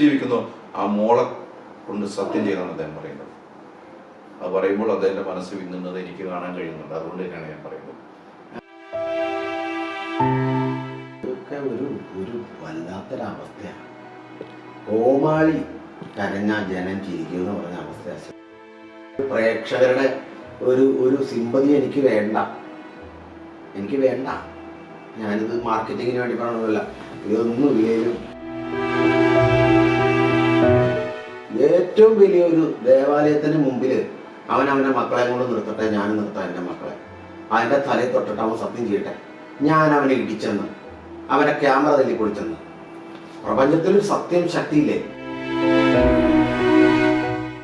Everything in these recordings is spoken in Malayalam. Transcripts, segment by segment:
ജീവിക്കുന്നു ആ മോളെ കൊണ്ട് സത്യം ചെയ്യണമെന്ന് അദ്ദേഹം പറയുന്നത്. അത് പറയുമ്പോൾ അദ്ദേഹത്തിന്റെ മനസ്സ് വിങ്ങുന്നത് എനിക്ക് കാണാൻ കഴിയുന്നുണ്ട്. അതുകൊണ്ട് തന്നെയാണ് ഞാൻ പറയുന്നത്. ഇതൊക്കെ ഒരു വല്ലാത്തൊരവസ്ഥയാണ്. കോമാളി കരഞ്ഞ ജനം ചിരിക്കും എന്ന് പറഞ്ഞ അവസ്ഥ. പ്രേക്ഷകരുടെ ഒരു സിമ്പതി എനിക്ക് വേണ്ട. ഞാനിത് മാർക്കറ്റിങ്ങിന് വേണ്ടി പറയണമല്ല. ഇതൊന്നും ഇല്ലേലും ഏറ്റവും വലിയൊരു ദേവാലയത്തിന് മുമ്പിൽ അവനവൻ്റെ മക്കളെ കൊണ്ട് നിർത്തട്ടെ, ഞാൻ നിർത്താം എൻ്റെ മക്കളെ. അതിൻ്റെ തലയിൽ തൊട്ടിട്ട് അവൻ സത്യം ചെയ്യട്ടെ, ഞാൻ അവനെ ഇടിച്ചെന്ന്, അവനെ ക്യാമറ തല്ലിപ്പൊളിച്ചെന്ന്. പ്രപഞ്ചത്തിലൊരു സത്യം ശക്തിയില്ലേ?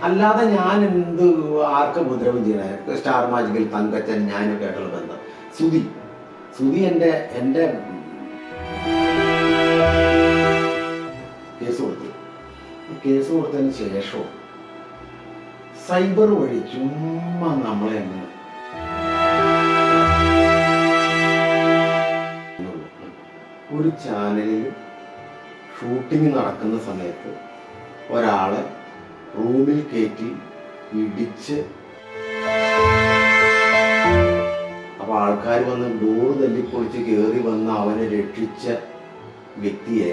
അല്ലാതെ ഞാൻ എന്ത് ആർക്ക് ഉപദ്രവം ചെയ്യണേ? സ്റ്റാർ മാജിക്കിൽ തങ്കച്ചൻ ഞാനൊക്കെ ആയിട്ടുള്ള ബന്ധം. സുധി എൻ്റെ കേസ് കൊടുത്തതിന് ശേഷവും സൈബർ വഴി ചുമ്മാ നമ്മളെ അങ്ങ് ഒരു ചാനലിൽ ഷൂട്ടിംഗ് നടക്കുന്ന സമയത്ത് ഒരാളെ റൂമിൽ കയറ്റി ഇടിച്ച്, അപ്പോൾ ആൾക്കാർ വന്ന് ഡോറ് തല്ലിപ്പൊളിച്ച് കയറി വന്ന് അവനെ രക്ഷിച്ച വ്യക്തിയെ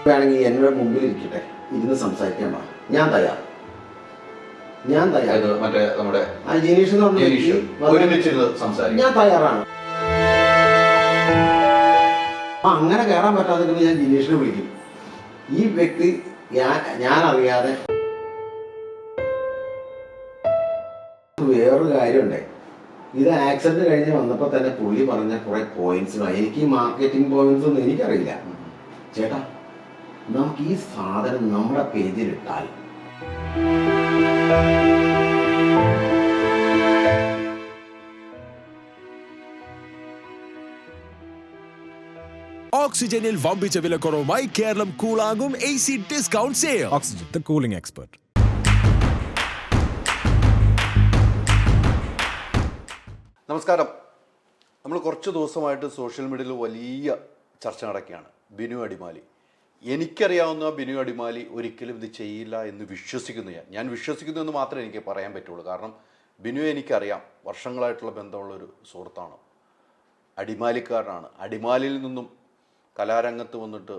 വേണമെങ്കിൽ എന്നോട് മുമ്പിൽ ഇരിക്കട്ടെ, ഇരുന്ന് സംസാരിക്കാൻ പാ, ഞാൻ തയ്യാർ. മറ്റേ നമ്മുടെ ജിനീഷ് ഞാൻ തയ്യാറാണ്. അങ്ങനെ കയറാൻ പറ്റാതെ ഞാൻ ജിനീഷിനെ വിളിക്കും. ഈ വ്യക്തി ഞാൻ അറിയാതെ വേറൊരു കാര്യമുണ്ടേ. ഇത് ആക്സിഡന്റ് കഴിഞ്ഞ് വന്നപ്പോൾ തന്നെ പുള്ളി പറഞ്ഞ കുറെ പോയിന്റ്സ്. എനിക്ക് ഈ മാർക്കറ്റിംഗ് പോയിന്റ്സ് ഒന്നും എനിക്കറിയില്ല. ചേട്ടാ, നമുക്ക് ഈ സാധനം നമ്മുടെ പേജിലിട്ടാൽ ഓക്സിജനിൽ വമ്പിച്ച വിലക്കുറവുമായി കേരളം കൂളാകും AC discount sale. Oxygen, the cooling expert. നമസ്കാരം. നമ്മൾ കുറച്ച് ദിവസമായിട്ട് സോഷ്യൽ മീഡിയയിൽ വലിയ ചർച്ച നടക്കുകയാണ്. ബിനു അടിമാലി. എനിക്കറിയാവുന്ന ബിനു അടിമാലി ഒരിക്കലും ഇത് ചെയ്യില്ല എന്ന് വിശ്വസിക്കുന്നു. ഞാൻ വിശ്വസിക്കുന്നു എന്ന് മാത്രമേ എനിക്ക് പറയാൻ പറ്റുള്ളൂ. കാരണം ബിനു എനിക്കറിയാം, വർഷങ്ങളായിട്ടുള്ള ബന്ധമുള്ളൊരു സുഹൃത്താണ്, അടിമാലിക്കാരനാണ്. അടിമാലിയിൽ നിന്നും കലാരംഗത്ത് വന്നിട്ട്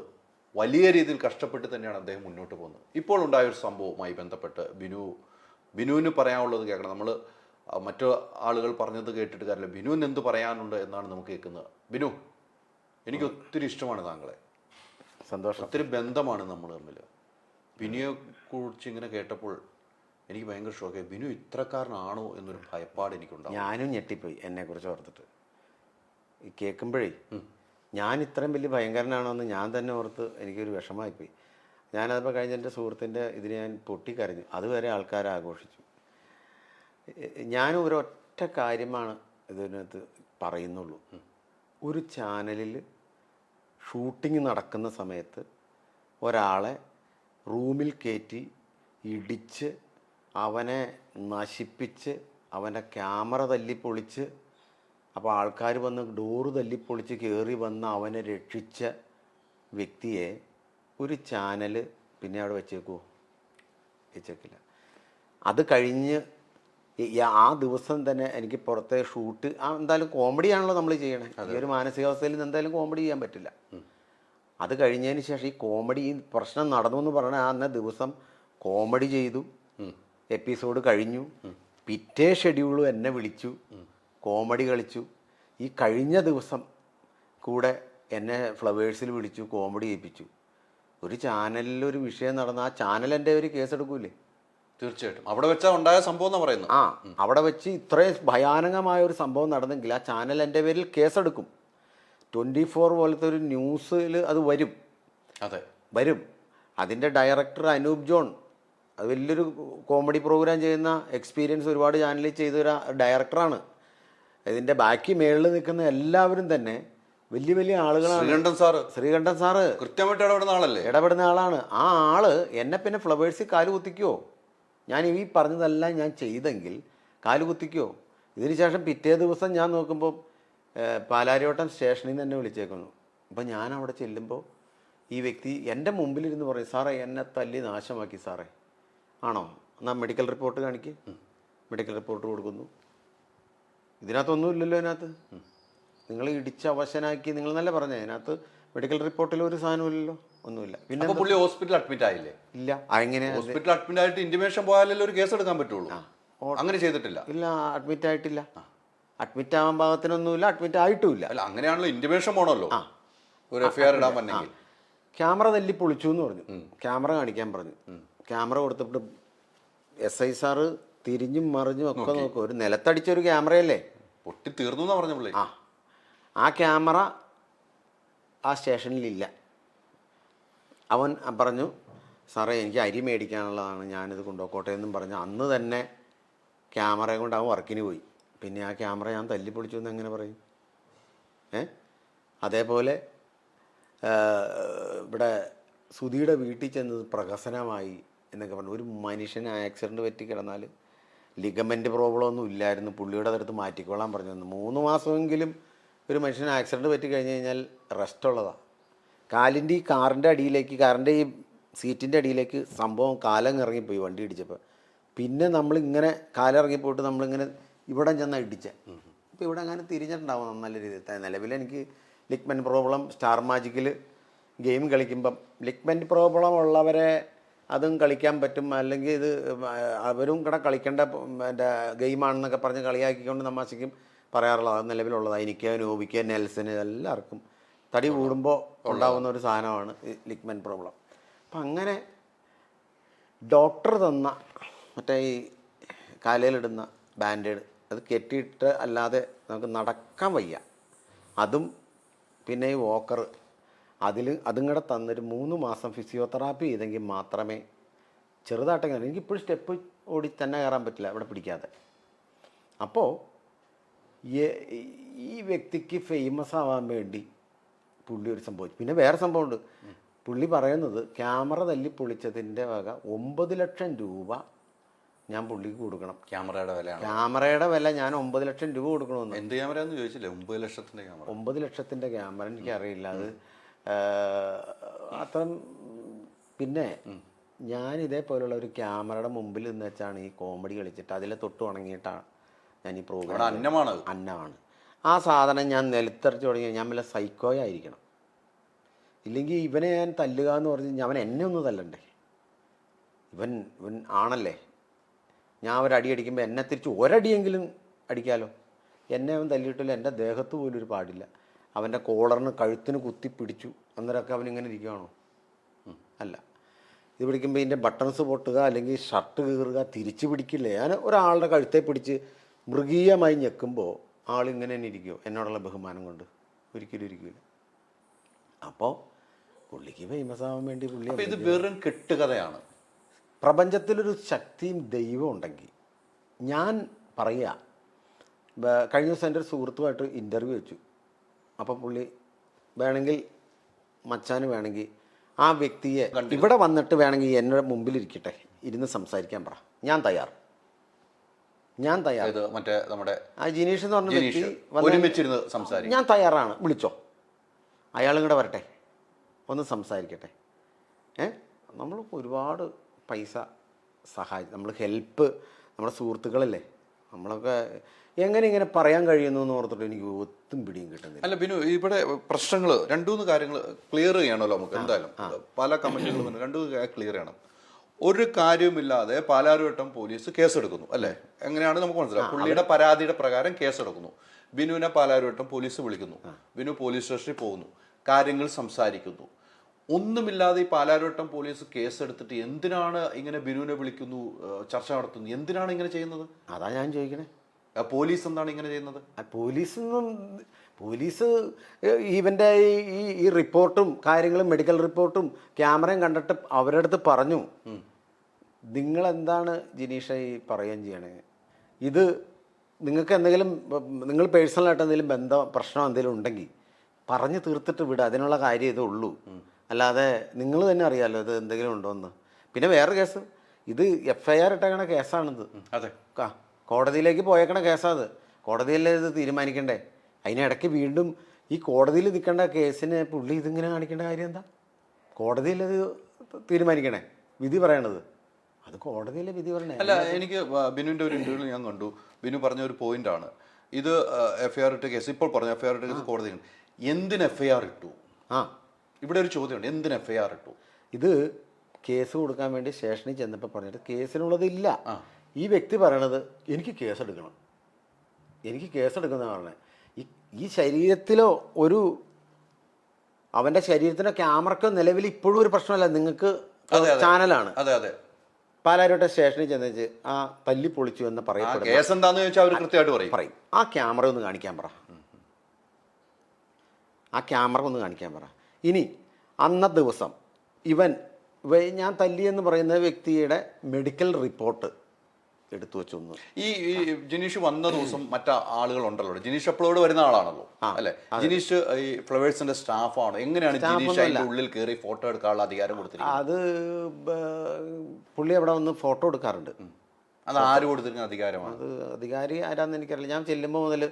വലിയ രീതിയിൽ കഷ്ടപ്പെട്ട് തന്നെയാണ് അദ്ദേഹം മുന്നോട്ട് പോകുന്നത്. ഇപ്പോൾ ഉണ്ടായൊരു സംഭവവുമായി ബന്ധപ്പെട്ട് ബിനുവിന് പറയാനുള്ളത് കേൾക്കണം. നമ്മൾ മറ്റു ആളുകൾ പറഞ്ഞത് കേട്ടിട്ട് കാര്യമില്ല. ബിനുവിന് എന്ത് പറയാനുണ്ട് എന്നാണ് നമുക്ക് കേൾക്കുന്നത്. ബിനു, എനിക്ക് ഒത്തിരി ഇഷ്ടമാണ് താങ്കളെ. സന്തോഷം. ഒത്തിരി ബന്ധമാണ് നമ്മൾ തമ്മിൽ. ബിനുയെ കുറിച്ച് ഇങ്ങനെ കേട്ടപ്പോൾ എനിക്ക് ഭയങ്കര ഷോക്കായി. ബിനു ഇത്രക്കാരനാണോ എന്നൊരു ഭയപ്പാട് എനിക്കുണ്ടാവും. ഞാനും ഞെട്ടിപ്പോയി എന്നെക്കുറിച്ച് ഓർത്തിട്ട്. ഈ കേൾക്കുമ്പോഴേ ഞാൻ ഇത്രയും വലിയ ഭയങ്കരനാണോ എന്ന് ഞാൻ തന്നെ ഓർത്ത് എനിക്കൊരു വിഷമമായിപ്പോയി. ഞാനതിപ്പോൾ കഴിഞ്ഞ എൻ്റെ സുഹൃത്തിൻ്റെ ഇതിന് ഞാൻ പൊട്ടിക്കരഞ്ഞു. അതുവരെ ആൾക്കാർ ആഘോഷിച്ചു. ഞാൻ ഒരൊറ്റ കാര്യമാണ് ഇതിനകത്ത് പറയുന്നുള്ളൂ. ഒരു ചാനലിൽ ഷൂട്ടിംഗ് നടക്കുന്ന സമയത്ത് ഒരാളെ റൂമിൽ കയറ്റി ഇടിച്ച്, അവനെ നശിപ്പിച്ച്, അവൻ്റെ ക്യാമറ തല്ലിപ്പൊളിച്ച്, അപ്പോൾ ആൾക്കാർ വന്ന് ഡോറ് തല്ലിപ്പൊളിച്ച് കയറി വന്ന് അവനെ രക്ഷിച്ച വ്യക്തിയെ ഒരു ചാനൽ പിന്നെ അവിടെ വെച്ചേക്കുമോ? വെച്ചേക്കില്ല. അത് കഴിഞ്ഞ് ആ ദിവസം തന്നെ എനിക്ക് പുറത്തെ ഷൂട്ട്, എന്തായാലും കോമഡിയാണല്ലോ നമ്മൾ ചെയ്യണേ. ഈ ഒരു മാനസികാവസ്ഥയിൽ നിന്ന് എന്തായാലും കോമഡി ചെയ്യാൻ പറ്റില്ല. അത് കഴിഞ്ഞതിന് ശേഷം ഈ കോമഡി, ഈ പ്രശ്നം നടന്നു എന്ന് പറഞ്ഞാൽ അന്ന ദിവസം കോമഡി ചെയ്തു, എപ്പിസോഡ് കഴിഞ്ഞു, പിറ്റേ ഷെഡ്യൂളും എന്നെ വിളിച്ചു, കോമഡി കളിച്ചു. ഈ കഴിഞ്ഞ ദിവസം കൂടെ എന്നെ ഫ്ലവേഴ്സിൽ വിളിച്ചു, കോമഡി ചെയ്യിപ്പിച്ചു. ഒരു ചാനലിലൊരു വിഷയം നടന്ന ആ ചാനൽ എൻ്റെ ഒരു കേസെടുക്കൂലേ? തീർച്ചയായിട്ടും. അവിടെ വെച്ചാൽ ഉണ്ടായ സംഭവം എന്ന് പറയുന്നത്. അവിടെ വെച്ച് ഇത്രയും ഭയാനകമായ ഒരു സംഭവം നടന്നെങ്കിൽ ആ ചാനൽ എൻ്റെ പേരിൽ കേസെടുക്കും. 24 പോലത്തെ ഒരു ന്യൂസിൽ അത് വരും. അതെ, വരും. അതിൻ്റെ ഡയറക്ടർ അനൂപ് ജോൺ, അത് വലിയൊരു കോമഡി പ്രോഗ്രാം ചെയ്യുന്ന എക്സ്പീരിയൻസ് ഒരുപാട് ചാനലിൽ ചെയ്തൊരു ഡയറക്ടറാണ്. ഇതിൻ്റെ ബാക്കി മേളിൽ നിൽക്കുന്ന എല്ലാവരും തന്നെ വലിയ വലിയ ആളുകളാണ്. ശ്രീകണ്ഠൻ സാറ് കൃത്യമായിട്ട് ഇടപെടുന്ന ആളാണ്. ആ ആള് എന്നെ പിന്നെ ഫ്ലവേഴ്സിൽ കാല് കുത്തിക്കുമോ? ഞാൻ ഈ പറഞ്ഞതെല്ലാം ഞാൻ ചെയ്തെങ്കിൽ കാല് കുത്തിക്കുമോ? ഇതിനുശേഷം പിറ്റേ ദിവസം ഞാൻ നോക്കുമ്പോൾ പാലാരിവട്ടം സ്റ്റേഷനിൽ നിന്ന് എന്നെ വിളിച്ചേക്കുന്നു. അപ്പം ഞാൻ അവിടെ ചെല്ലുമ്പോൾ ഈ വ്യക്തി എൻ്റെ മുമ്പിലിരുന്ന് പറയും, സാറേ എന്നെ തല്ലി നാശമാക്കി സാറേ. ആണോ? എന്നാൽ മെഡിക്കൽ റിപ്പോർട്ട് കാണിക്ക്. മെഡിക്കൽ റിപ്പോർട്ട് കൊടുക്കുന്നു. ഇതിനകത്തൊന്നും ഇല്ലല്ലോ. അതിനകത്ത് നിങ്ങൾ ഇടിച്ച് അവശനാക്കി, നിങ്ങൾ നല്ല പറഞ്ഞേ, അതിനകത്ത് മെഡിക്കൽ റിപ്പോർട്ടിൽ ഒരു സാധനമില്ലല്ലോ, ഒന്നുമില്ല. പിന്നെ പുള്ളി ഹോസ്പിറ്റലിൽ അഡ്മിറ്റ് ആയില്ലേ? ഇല്ല. എങ്ങനെ ഹോസ്പിറ്റലിൽ അഡ്മിറ്റ് ആയിട്ട് ഇന്റിമേഷൻ പോയാലല്ലേ ഒരു കേസ് എടുക്കാൻ പറ്റുള്ളൂ. അങ്ങനെ ചെയ്തിട്ടില്ല. ഇല്ല, അഡ്മിറ്റ് ആയിട്ടില്ല. അഡ്മിറ്റ് ആവാൻ പാകത്തിനൊന്നുമില്ല, അഡ്മിറ്റ് ആയിട്ടുമില്ല. അല്ല, അങ്ങനെയാണല്ലോ ഇന്റിമേഷൻ പോണല്ലോ ഒരു എഫ്ഐആർ ഇടാൻ പറ്റണമെങ്കിൽ. ക്യാമറ തല്ലി പൊളിച്ചു എന്ന് പറഞ്ഞു. ക്യാമറ കാണിക്കാൻ പറഞ്ഞു. ക്യാമറ കൊടുത്തിട്ട് SI സാറ് തിരിഞ്ഞും മറിഞ്ഞും ഒക്കെ നോക്കും. ഒരു നിലത്തടിച്ചൊരു ക്യാമറയല്ലേ, പൊട്ടി തീർന്നു എന്നാ പറഞ്ഞ പുള്ളി. ആ ക്യാമറ ആ സ്റ്റേഷനിലില്ല. അവൻ പറഞ്ഞു, സാറേ എനിക്ക് അരി മേടിക്കാനുള്ളതാണ്, ഞാനിത് കൊണ്ടുപോക്കോട്ടെ എന്നും പറഞ്ഞ് അന്ന് തന്നെ ക്യാമറയും കൊണ്ട് അവൻ വർക്കിന് പോയി. പിന്നെ ആ ക്യാമറ ഞാൻ തല്ലിപ്പൊളിച്ചു എന്ന് എങ്ങനെ പറയും? അതേപോലെ ഇവിടെ സുധിയുടെ വീട്ടിൽ ചെന്നത് പ്രഹസനമായി എന്നൊക്കെ പറഞ്ഞു. ഒരു മനുഷ്യന് ആക്സിഡൻറ്റ് പറ്റി കിടന്നാൽ ലിഗമെൻ്റ് പ്രോബ്ലം ഒന്നും ഇല്ലായിരുന്നു, പുള്ളിയുടെ അടുത്ത് മാറ്റിക്കോളാൻ പറഞ്ഞു. 3 മാസമെങ്കിലും ഒരു മനുഷ്യന് ആക്സിഡൻറ്റ് പറ്റി കഴിഞ്ഞ് കഴിഞ്ഞാൽ റെസ്റ്റ് ഉള്ളതാണ്. കാലിൻ്റെ ഈ കാറിൻ്റെ അടിയിലേക്ക്, കാറിൻ്റെ ഈ സീറ്റിൻ്റെ അടിയിലേക്ക് സംഭവം കാലങ്ങ് ഇറങ്ങിപ്പോയി വണ്ടി ഇടിച്ചപ്പോൾ. പിന്നെ നമ്മളിങ്ങനെ കാലിറങ്ങിപ്പോയിട്ട് നമ്മളിങ്ങനെ ഇവിടെ ചെന്ന് ഇടിച്ചേ. ഇപ്പോൾ ഇവിടെ അങ്ങനെ തിരിഞ്ഞിട്ടുണ്ടാവും നല്ല രീതിയിൽ. നിലവിൽ എനിക്ക് ലിഗ്മെൻറ്റ് പ്രോബ്ലം, സ്റ്റാർ മാജിക്കിൽ ഗെയിം കളിക്കുമ്പം ലിഗ്മെൻറ്റ് പ്രോബ്ലം ഉള്ളവരെ അതും കളിക്കാൻ പറ്റും, അല്ലെങ്കിൽ ഇത് അവരും കൂടെ കളിക്കേണ്ട എൻ്റെ ഗെയിമാണെന്നൊക്കെ പറഞ്ഞ് കളിയാക്കിക്കൊണ്ട് തമാശയ്ക്കും പറയാറുള്ളത്. അത് നിലവിലുള്ളതാണ്. എനിക്ക്, നോബിക്ക്, നെൽസന്, എല്ലാവർക്കും തടി കൂടുമ്പോൾ ഉണ്ടാകുന്ന ഒരു സാധനമാണ് ലിഗ്മെൻറ്റ് പ്രോബ്ലം. അപ്പം അങ്ങനെ ഡോക്ടർ തന്ന മറ്റേ ഈ കാലയിലിടുന്ന ബാൻഡേഡ് അത് കെട്ടിയിട്ട് അല്ലാതെ നമുക്ക് നടക്കാൻ വയ്യ. അതും പിന്നെ ഈ വോക്കർ അതും കൂടെ തന്നൊരു 3 മാസം ഫിസിയോതെറാപ്പി ചെയ്തെങ്കിൽ മാത്രമേ ചെറുതായിട്ട് കയറി. എനിക്കിപ്പോഴും സ്റ്റെപ്പ് ഓടി തന്നെ കയറാൻ പറ്റില്ല ഇവിടെ പിടിക്കാതെ. അപ്പോൾ ഈ വ്യക്തിക്ക് ഫേമസ് ആവാൻ വേണ്ടി പുള്ളി ഒരു സംഭവിച്ചു. പിന്നെ വേറെ സംഭവമുണ്ട്. പുള്ളി പറയുന്നത് ക്യാമറ തല്ലി പൊളിച്ചതിൻ്റെ വക 9 ലക്ഷം രൂപ ഞാൻ പുള്ളിക്ക് കൊടുക്കണം. ക്യാമറയുടെ വില ഞാൻ 9 ലക്ഷം രൂപ കൊടുക്കണമെന്ന്. എന്ത് ക്യാമറ എന്ന് ചോദിച്ചില്ലേ? 9 ലക്ഷത്തിൻ്റെ ക്യാമറ. 9 ലക്ഷത്തിൻ്റെ ക്യാമറ എനിക്കറിയില്ല അത് അത്ര. പിന്നെ ഞാൻ ഇതേപോലുള്ള ഒരു ക്യാമറയുടെ മുമ്പിൽ നിന്ന് വെച്ചാണ് ഈ കോമഡി കളിച്ചിട്ട് അതിലെ തൊട്ട് ഉണങ്ങിയിട്ടാണ് ഞാൻ ഈ പ്രോഗ്രാം. അന്നമാണ് ആ സാധനം. ഞാൻ നിലത്തെറിച്ച് തുടങ്ങി ഞാൻ വല്ല സൈക്കോയായിരിക്കണം. ഇല്ലെങ്കിൽ ഇവനെ ഞാൻ തല്ലുക എന്ന് പറഞ്ഞ് അവൻ എന്നെ ഒന്ന് തല്ലണ്ടേ? ഇവൻ ആണല്ലേ. ഞാൻ ഒരടി അടിക്കുമ്പോൾ എന്നെ തിരിച്ച് ഒരടിയെങ്കിലും അടിക്കാമല്ലോ. എന്നെ അവൻ തല്ലിയിട്ടില്ല, എൻ്റെ ദേഹത്ത് പോലും ഒരു പാടില്ല. അവൻ്റെ കോളറിന് കഴുത്തിന് കുത്തി പിടിച്ചു, അന്നേരമൊക്കെ അവനിങ്ങനെ ഇരിക്കുകയാണോ? അല്ല. ഇത് പിടിക്കുമ്പോൾ ഇതിൻ്റെ ബട്ടൺസ് പൊട്ടുക, അല്ലെങ്കിൽ ഷർട്ട് കീറുക, തിരിച്ച് പിടിക്കില്ലേ? ഞാൻ ഒരാളുടെ കഴുത്തെ പിടിച്ച് മൃഗീയമായി ഞെക്കുമ്പോൾ ആളിങ്ങനെ തന്നെ ഇരിക്കുമോ? എന്നോടുള്ള ബഹുമാനം കൊണ്ട് ഒരിക്കലും ഇരിക്കില്ല. അപ്പോൾ പുള്ളിക്ക് ഫേമസ് ആവാൻ വേണ്ടി പുള്ളി ഇത് വെറും കെട്ടുകഥയാണ്. പ്രപഞ്ചത്തിലൊരു ശക്തിയും ദൈവം ഉണ്ടെങ്കിൽ ഞാൻ പറയുക. കഴിഞ്ഞ ദിവസം എൻ്റെ ഒരു സുഹൃത്തുമായിട്ട് ഇൻ്റർവ്യൂ വെച്ചു. അപ്പോൾ പുള്ളി വേണമെങ്കിൽ മച്ചാന് വേണമെങ്കിൽ ആ വ്യക്തിയെ ഇവിടെ വന്നിട്ട് വേണമെങ്കിൽ എൻ്റെ മുമ്പിലിരിക്കട്ടെ, ഇരുന്ന് സംസാരിക്കാൻ പറ. ഞാൻ തയ്യാർ. മറ്റേ നമ്മുടെ ആ ജിനീഷ് എന്ന് പറഞ്ഞ വ്യക്തി ഒരുമിച്ചിരുന്ന് സംസാരിക്കും. ഞാൻ തയ്യാറാണ്, വിളിച്ചോ. അയാളും കൂടെ വരട്ടെ, ഒന്ന് സംസാരിക്കട്ടെ. നമ്മൾ ഒരുപാട് പൈസ സഹായിച്ചു, നമ്മൾ ഹെൽപ്പ്, നമ്മുടെ സുഹൃത്തുക്കളല്ലേ, നമ്മളൊക്കെ എങ്ങനെ ഇങ്ങനെ പറയാൻ കഴിയുന്നു എന്ന് ഓർത്തിട്ട് എനിക്ക് ഒത്തും പിടിയും കിട്ടുന്നില്ല. അല്ല ബിനു, ഇവിടെ പ്രശ്നങ്ങൾ 2-3 കാര്യങ്ങൾ ക്ലിയർ ചെയ്യണമല്ലോ നമുക്ക്. എന്തായാലും പല കമന്റുകളും 2 ക്ലിയർ ചെയ്യണം. ഒരു കാര്യവുമില്ലാതെ പാലാരിവട്ടം പോലീസ് കേസെടുക്കുന്നു അല്ലേ? എങ്ങനെയാണ് നമുക്ക് മനസ്സിലാവും. പുള്ളിയുടെ പരാതിയുടെ പ്രകാരം കേസെടുക്കുന്നു. ബിനുവിനെ പാലാരിവട്ടം പോലീസ് വിളിക്കുന്നു. ബിനു പോലീസ് സ്റ്റേഷനിൽ പോകുന്നു, കാര്യങ്ങൾ സംസാരിക്കുന്നു. ഒന്നുമില്ലാതെ ഈ പാലാരിവട്ടം പോലീസ് കേസെടുത്തിട്ട് എന്തിനാണ് ഇങ്ങനെ ബിനുവിനെ വിളിക്കുന്നു, ചർച്ച നടത്തുന്നു? എന്തിനാണ് ഇങ്ങനെ ചെയ്യുന്നത്? അതാ ഞാൻ ചോദിക്കണേ. പോലീസ് എന്താണ് ഇങ്ങനെ ചെയ്യുന്നത്? പോലീസ് ഇവൻ്റെ ഈ റിപ്പോർട്ടും കാര്യങ്ങളും, മെഡിക്കൽ റിപ്പോർട്ടും ക്യാമറയും കണ്ടിട്ട് അവരുടെ അടുത്ത് പറഞ്ഞു, നിങ്ങളെന്താണ് ജിനീഷ ഈ പറയുകയും ചെയ്യണേ? ഇത് നിങ്ങൾക്ക് എന്തെങ്കിലും, നിങ്ങൾ പേഴ്സണലായിട്ട് എന്തെങ്കിലും പ്രശ്നം എന്തെങ്കിലും ഉണ്ടെങ്കിൽ പറഞ്ഞ് തീർത്തിട്ട് വിടുക. അതിനുള്ള കാര്യം ഇതേ ഉള്ളൂ. അല്ലാതെ നിങ്ങൾ തന്നെ അറിയാമല്ലോ ഇത് എന്തെങ്കിലും ഉണ്ടോ എന്ന്. പിന്നെ വേറെ കേസ്, ഇത് FIR ഇട്ടേക്കണ കേസാണിത്. അതെ, കോടതിയിലേക്ക് പോയേക്കണ കേസാത്. കോടതിയല്ലേ ഇത് തീരുമാനിക്കണ്ടേ? അതിനിടയ്ക്ക് വീണ്ടും ഈ കോടതിയിൽ നിൽക്കേണ്ട കേസിന് പുള്ളി ഇതിങ്ങനെ കാണിക്കേണ്ട കാര്യം എന്താ? കോടതിയിലത് തീരുമാനിക്കണേ, വിധി പറയണത്. അത് കോടതിയിലെ വിധി പറയണേ. അല്ല, എനിക്ക് ബിനുവിൻ്റെ ഒരു ഇൻ്റർവ്യൂവിൽ ഞാൻ കണ്ടു, ബിനു പറഞ്ഞ ഒരു പോയിന്റാണ് ഇത്. എഫ്ഐആർ ഇട്ട കേസ്, ഇപ്പോൾ പറഞ്ഞ എഫ്ഐആർ ഇട്ട കേസ് കോടതി എന്തിന് എഫ്ഐആർ ഇട്ടു? ഇവിടെ ഒരു ചോദ്യമുണ്ട്, എന്തിന് എഫ്ഐആർ ഇട്ടു? ഇത് കേസ് കൊടുക്കാൻ വേണ്ടി സ്റ്റേഷനിൽ ചെന്നപ്പോൾ പറഞ്ഞിട്ട് കേസിനുള്ളതില്ല. ഈ വ്യക്തി പറയണത് എനിക്ക് കേസെടുക്കണം, എനിക്ക് കേസെടുക്കുന്ന പറഞ്ഞത്. ഈ ശരീരത്തിലോ ഒരു അവൻ്റെ ശരീരത്തിനോ ക്യാമറക്കോ നിലവിൽ ഇപ്പോഴും ഒരു പ്രശ്നമല്ല. നിങ്ങൾക്ക് ചാനലാണ്. അതെ അതെ. പാലാരോട്ടെ സ്റ്റേഷനിൽ ചെന്നിച്ച് ആ തല്ലി പൊളിച്ചു എന്ന് പറയപ്പെടും. കേസ് എന്താന്ന് ചോദിച്ചാൽ അവർ കൃത്യമായിട്ട് പറയും. ആ ക്യാമറ ഒന്ന് കാണിക്കാൻ പറ, ആ ക്യാമറ ഒന്ന് കാണിക്കാൻ പറ. ഇനി അന്നത്തെ ദിവസം ഞാൻ തല്ലിയെന്ന് പറയുന്ന വ്യക്തിയുടെ മെഡിക്കൽ റിപ്പോർട്ട് എടുത്തു വെച്ചൊന്ന്. ഈ ജിനീഷ് വന്ന ദിവസം മറ്റു ആളുകളുണ്ടല്ലോ, ജിനീഷ് അപ്ലോഡ് വരുന്ന ആളാണല്ലോ അല്ലെ? ജിനീഷ് ഈ ഫ്ലവേഴ്സിന്റെ സ്റ്റാഫാണോ? എങ്ങനെയാണ് ജിനീഷ് അതിന്റെ ഉള്ളിൽ കയറി ഫോട്ടോ എടുക്കാനുള്ള അധികാരം കൊടുത്തിരിക്കുന്നത്? അത് പുള്ളി അവിടെ വന്ന് ഫോട്ടോ എടുക്കാറുണ്ട്. അത് ആര് കൊടുത്തിരിക്കുന്ന അധികാരമാണ്? അത് അധികാരി ആരാന്ന് എനിക്കറിയില്ല. ഞാൻ ചെല്ലുമ്പോൾ മുതൽ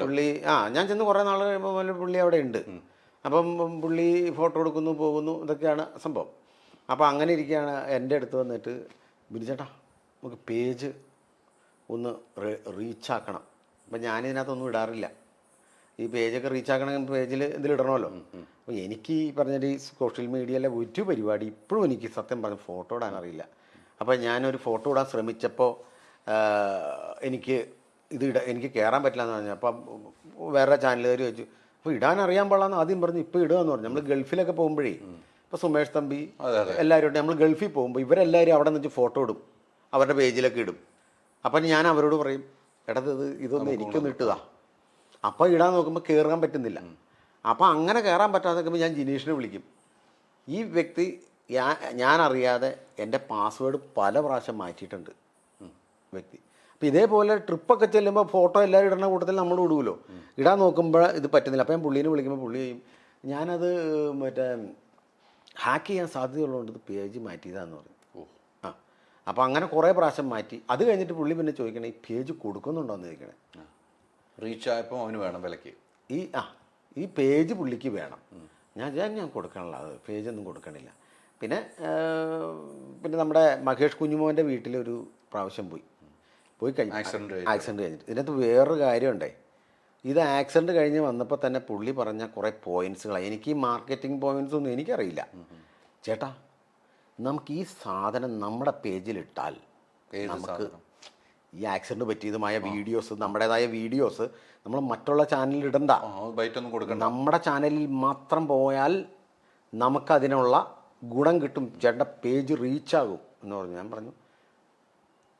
പുള്ളി ഞാൻ ചെന്ന് കുറേ നാൾ കഴിയുമ്പോൾ മുതൽ പുള്ളി അവിടെ ഉണ്ട്. അപ്പം പുള്ളി ഫോട്ടോ എടുക്കുന്നു, പോകുന്നു, ഇതൊക്കെയാണ് സംഭവം. അപ്പോൾ അങ്ങനെ ഇരിക്കുകയാണ് എൻ്റെ അടുത്ത് വന്നിട്ട്, ബിനുചേട്ടാ നമുക്ക് പേജ് ഒന്ന് റീച്ചാക്കണം. അപ്പം ഞാനിതിനകത്തൊന്നും ഇടാറില്ല. ഈ പേജൊക്കെ റീച്ചാക്കണമെങ്കിൽ പേജിൽ എന്തിലിടണമല്ലോ. അപ്പോൾ എനിക്ക് ഈ പറഞ്ഞിട്ട് ഈ സോഷ്യൽ മീഡിയയിലെ ഒരു പരിപാടി ഇപ്പോഴും എനിക്ക് സത്യം പറഞ്ഞ് ഫോട്ടോ ഇടാൻ അറിയില്ല. അപ്പോൾ ഞാനൊരു ഫോട്ടോ ഇടാൻ ശ്രമിച്ചപ്പോൾ എനിക്ക് എനിക്ക് കയറാൻ പറ്റില്ല എന്ന് പറഞ്ഞു. അപ്പം വേറെ ചാനലുകാർ ചോദിച്ചു, അപ്പോൾ ഇടാൻ അറിയാൻ പാടില്ലെന്ന് ആദ്യം പറഞ്ഞു, ഇപ്പോൾ ഇടുക എന്ന് പറഞ്ഞു. നമ്മൾ ഗൾഫിലൊക്കെ പോകുമ്പോഴേ, ഇപ്പോൾ സുമേഷ് തമ്പി എല്ലാവരും നമ്മൾ ഗൾഫിൽ പോകുമ്പോൾ ഇവരെല്ലാവരും അവിടെ നിന്ന് ഫോട്ടോ ഇടും, അവരുടെ പേജിലൊക്കെ ഇടും. അപ്പം ഞാൻ അവരോട് പറയും, ഇതൊന്നും എനിക്കൊന്ന് ഇട്ടുക. അപ്പോൾ ഇടാൻ നോക്കുമ്പോൾ കയറാൻ പറ്റുന്നില്ല. അപ്പോൾ അങ്ങനെ കയറാൻ പറ്റാതെ നിൽക്കുമ്പോൾ ഞാൻ ജിനീഷിനെ വിളിക്കും. ഈ വ്യക്തി ഞാൻ അറിയാതെ എൻ്റെ പാസ്വേഡ് പല പ്രാവശ്യം മാറ്റിയിട്ടുണ്ട് വ്യക്തി. അപ്പോൾ ഇതേപോലെ ട്രിപ്പൊക്കെ ചെല്ലുമ്പോൾ ഫോട്ടോ എല്ലാവരും ഇടുന്ന കൂട്ടത്തിൽ നമ്മൾ ഇടുമല്ലോ. ഇടാൻ നോക്കുമ്പോൾ ഇത് പറ്റുന്നില്ല. അപ്പോൾ ഞാൻ പുള്ളീനെ വിളിക്കുമ്പോൾ പുള്ളി ചെയ്യും, ഞാനത് ഹാക്ക് ചെയ്യാൻ സാധ്യതയുള്ളതുകൊണ്ട് ഇത് പേജ് മാറ്റിയതാന്ന് പറയും. അപ്പോൾ അങ്ങനെ കുറേ പ്രാവശ്യം മാറ്റി. അത് കഴിഞ്ഞിട്ട് പുള്ളി പിന്നെ ചോദിക്കണേ, ഈ പേജ് കൊടുക്കുന്നുണ്ടോ എന്ന് ചോദിക്കണേ. റീച്ച് ആയപ്പോൾ അവന് വേണം വിലക്ക്. ഈ പേജ് പുള്ളിക്ക് വേണം. ഞാൻ കൊടുക്കണില്ല, അത് പേജൊന്നും കൊടുക്കണില്ല. പിന്നെ നമ്മുടെ മഹേഷ് കുഞ്ഞുമോൻ്റെ വീട്ടിലൊരു പ്രാവശ്യം പോയി കഴിഞ്ഞു ആക്സിഡൻറ്റ് കഴിഞ്ഞിട്ട്. ഇതിനകത്ത് വേറൊരു കാര്യമുണ്ടേ. ഇത് ആക്സിഡൻറ്റ് കഴിഞ്ഞ് വന്നപ്പോൾ തന്നെ പുള്ളി പറഞ്ഞ കുറേ പോയിൻറ്റ്സുകളാണ്. എനിക്ക് ഈ മാർക്കറ്റിംഗ് പോയിൻറ്റ്സ് ഒന്നും എനിക്കറിയില്ല. ചേട്ടാ, നമുക്ക് ഈ സാധനം നമ്മുടെ പേജിലിട്ടാൽ നമുക്ക് ഈ ആക്സിഡൻറ്റ് പറ്റിയതുമായ വീഡിയോസ്, നമ്മുടേതായ വീഡിയോസ് നമ്മൾ മറ്റുള്ള ചാനലിൽ ഇടണ്ട, നമ്മുടെ ചാനലിൽ മാത്രം പോയാൽ നമുക്കതിനുള്ള ഗുണം കിട്ടും, ചേട്ടൻ്റെ പേജ് റീച്ചാകും എന്ന് പറഞ്ഞു. ഞാൻ പറഞ്ഞു,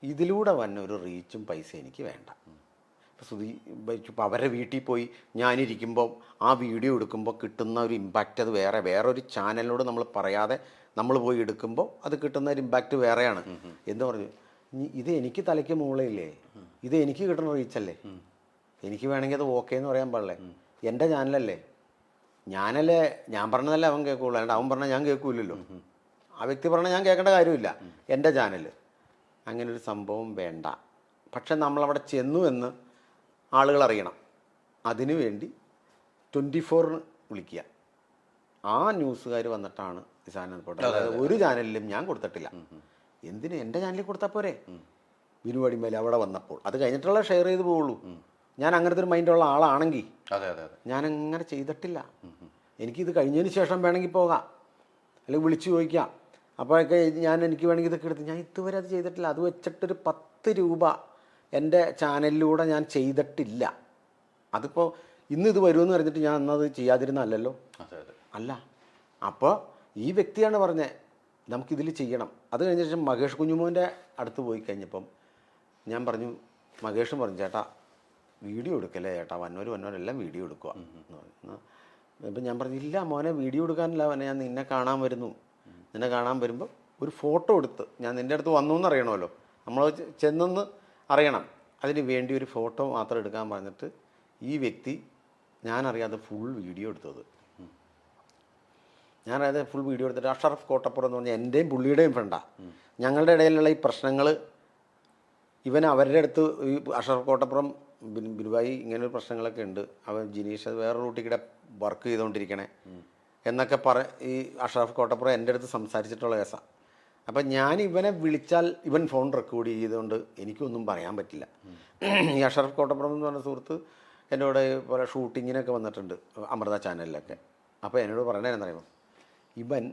ഇതിലൂടെ വന്ന ഒരു റീച്ചും പൈസ എനിക്ക് വേണ്ട. ഇപ്പോൾ അവരുടെ വീട്ടിൽ പോയി ഞാനിരിക്കുമ്പോൾ ആ വീഡിയോ എടുക്കുമ്പോൾ കിട്ടുന്ന ഒരു ഇമ്പാക്റ്റ് അത് വേറൊരു ചാനലിനോട് നമ്മൾ പറയാതെ നമ്മൾ പോയി എടുക്കുമ്പോൾ അത് കിട്ടുന്ന ഒരു ഇമ്പാക്റ്റ് വേറെയാണ് എന്ന് പറഞ്ഞു. ഇത് എനിക്ക് തലയ്ക്ക് മൂളയില്ലേ, ഇത് എനിക്ക് കിട്ടുന്ന റീച്ചല്ലേ, എനിക്ക് വേണമെങ്കിൽ അത് ഓക്കെ എന്ന് പറയാൻ പാടില്ലേ, എൻ്റെ ചാനലല്ലേ, ഞാൻ പറഞ്ഞതല്ലേ അവൻ കേൾക്കുള്ളൂ, അല്ലാണ്ട് അവൻ പറഞ്ഞാൽ ഞാൻ കേൾക്കൂലല്ലോ. ആ വ്യക്തി പറഞ്ഞാൽ ഞാൻ കേൾക്കേണ്ട കാര്യമില്ല, എൻ്റെ ചാനൽ. അങ്ങനൊരു സംഭവം വേണ്ട. പക്ഷെ നമ്മളവിടെ ചെന്നു എന്ന് ആളുകൾ അറിയണം. അതിനു വേണ്ടി 24 വിളിക്കുക. ആ ന്യൂസുകാർ വന്നിട്ടാണ് ഈ സാധനം റിപ്പോർട്ട്. അതായത് ഒരു ചാനലിലും ഞാൻ കൊടുത്തിട്ടില്ല. എന്തിന് എൻ്റെ ചാനലിൽ കൊടുത്താൽ പോരെ? ബിനു അടിമാലി അവിടെ വന്നപ്പോൾ അത് കഴിഞ്ഞിട്ടുള്ള ഷെയർ ചെയ്ത് പോവുള്ളൂ. ഞാൻ അങ്ങനത്തെ ഒരു മൈൻഡുള്ള ആളാണെങ്കിൽ ഞാനങ്ങനെ ചെയ്തിട്ടില്ല. എനിക്കിത് കഴിഞ്ഞതിന് ശേഷം വേണമെങ്കിൽ പോകാം, അല്ലെങ്കിൽ വിളിച്ചു ചോദിക്കാം. അപ്പോഴൊക്കെ എനിക്ക് വേണമെങ്കിൽ ഇതൊക്കെ എടുത്ത്, ഞാൻ ഇതുവരെ അത് ചെയ്തിട്ടില്ല. അത് വെച്ചിട്ടൊരു 10 രൂപ എൻ്റെ ചാനലിലൂടെ ഞാൻ ചെയ്തിട്ടില്ല. അതിപ്പോൾ ഇത് വരുമെന്ന് പറഞ്ഞിട്ട് ഞാൻ അന്നത് ചെയ്യാതിരുന്നല്ലോ അല്ല. അപ്പോൾ ഈ വ്യക്തിയാണ് പറഞ്ഞത് നമുക്കിതിൽ ചെയ്യണം. അത് കഴിഞ്ഞ ശേഷം മഹേഷ് കുഞ്ഞുമോൻ്റെ അടുത്ത് പോയി കഴിഞ്ഞപ്പം ഞാൻ പറഞ്ഞു, മഹേഷും പറഞ്ഞു, ചേട്ടാ വീഡിയോ എടുക്കല്ലേ ചേട്ടാ, വന്നവരെല്ലാം വീഡിയോ എടുക്കുക എന്ന് പറഞ്ഞു. അപ്പം ഞാൻ പറഞ്ഞു, ഇല്ല മോനെ, വീഡിയോ എടുക്കാനില്ല മോനെ, ഞാൻ നിന്നെ കാണാൻ വരുന്നു. നിന്നെ കാണാൻ വരുമ്പോൾ ഒരു ഫോട്ടോ എടുത്ത്, ഞാൻ നിൻ്റെ അടുത്ത് വന്നു എന്നറിയണമല്ലോ, നമ്മൾ ചെന്നെന്ന് അറിയണം. അതിന് വേണ്ടി ഒരു ഫോട്ടോ മാത്രം എടുക്കാൻ പറഞ്ഞിട്ട് ഈ വ്യക്തി ഞാനറിയാതെ ഫുൾ വീഡിയോ എടുത്തത്. ഞാനറിയാതെ ഫുൾ വീഡിയോ എടുത്തിട്ട് അഷറഫ് കോട്ടപ്പുറം എന്ന് പറഞ്ഞാൽ എൻ്റെയും പുള്ളിയുടെയും ഫ്രണ്ടാണ്. ഞങ്ങളുടെ ഇടയിലുള്ള ഈ പ്രശ്നങ്ങൾ അവരുടെ അടുത്ത് ഈ അഷറഫ് കോട്ടപ്പുറം ബിനുവായി ഇങ്ങനൊരു പ്രശ്നങ്ങളൊക്കെ ഉണ്ട്, അവൻ ജിനീഷ് അത് വേറെ റൂട്ടിൽ കൂടെ വർക്ക് ചെയ്തുകൊണ്ടിരിക്കണേ, എന്നൊക്കെ ഈ അഷ്റഫ് കോട്ടപ്പുറം എൻ്റെ അടുത്ത് സംസാരിച്ചിട്ടുള്ള കേസാണ്. അപ്പം ഞാൻ ഇവനെ വിളിച്ചാൽ ഇവൻ ഫോൺ റെക്കോർഡ് ചെയ്തുകൊണ്ട് എനിക്കൊന്നും പറയാൻ പറ്റില്ല. ഈ അഷ്റഫ് കോട്ടപ്പുറം എന്ന് പറഞ്ഞ സുഹൃത്ത് എന്നോട് പോലെ ഷൂട്ടിങ്ങിനൊക്കെ വന്നിട്ടുണ്ട് അമൃത ചാനലിലൊക്കെ. അപ്പോൾ എന്നോട് പറയണതെന്ന് പറയുമ്പോൾ ഇവൻ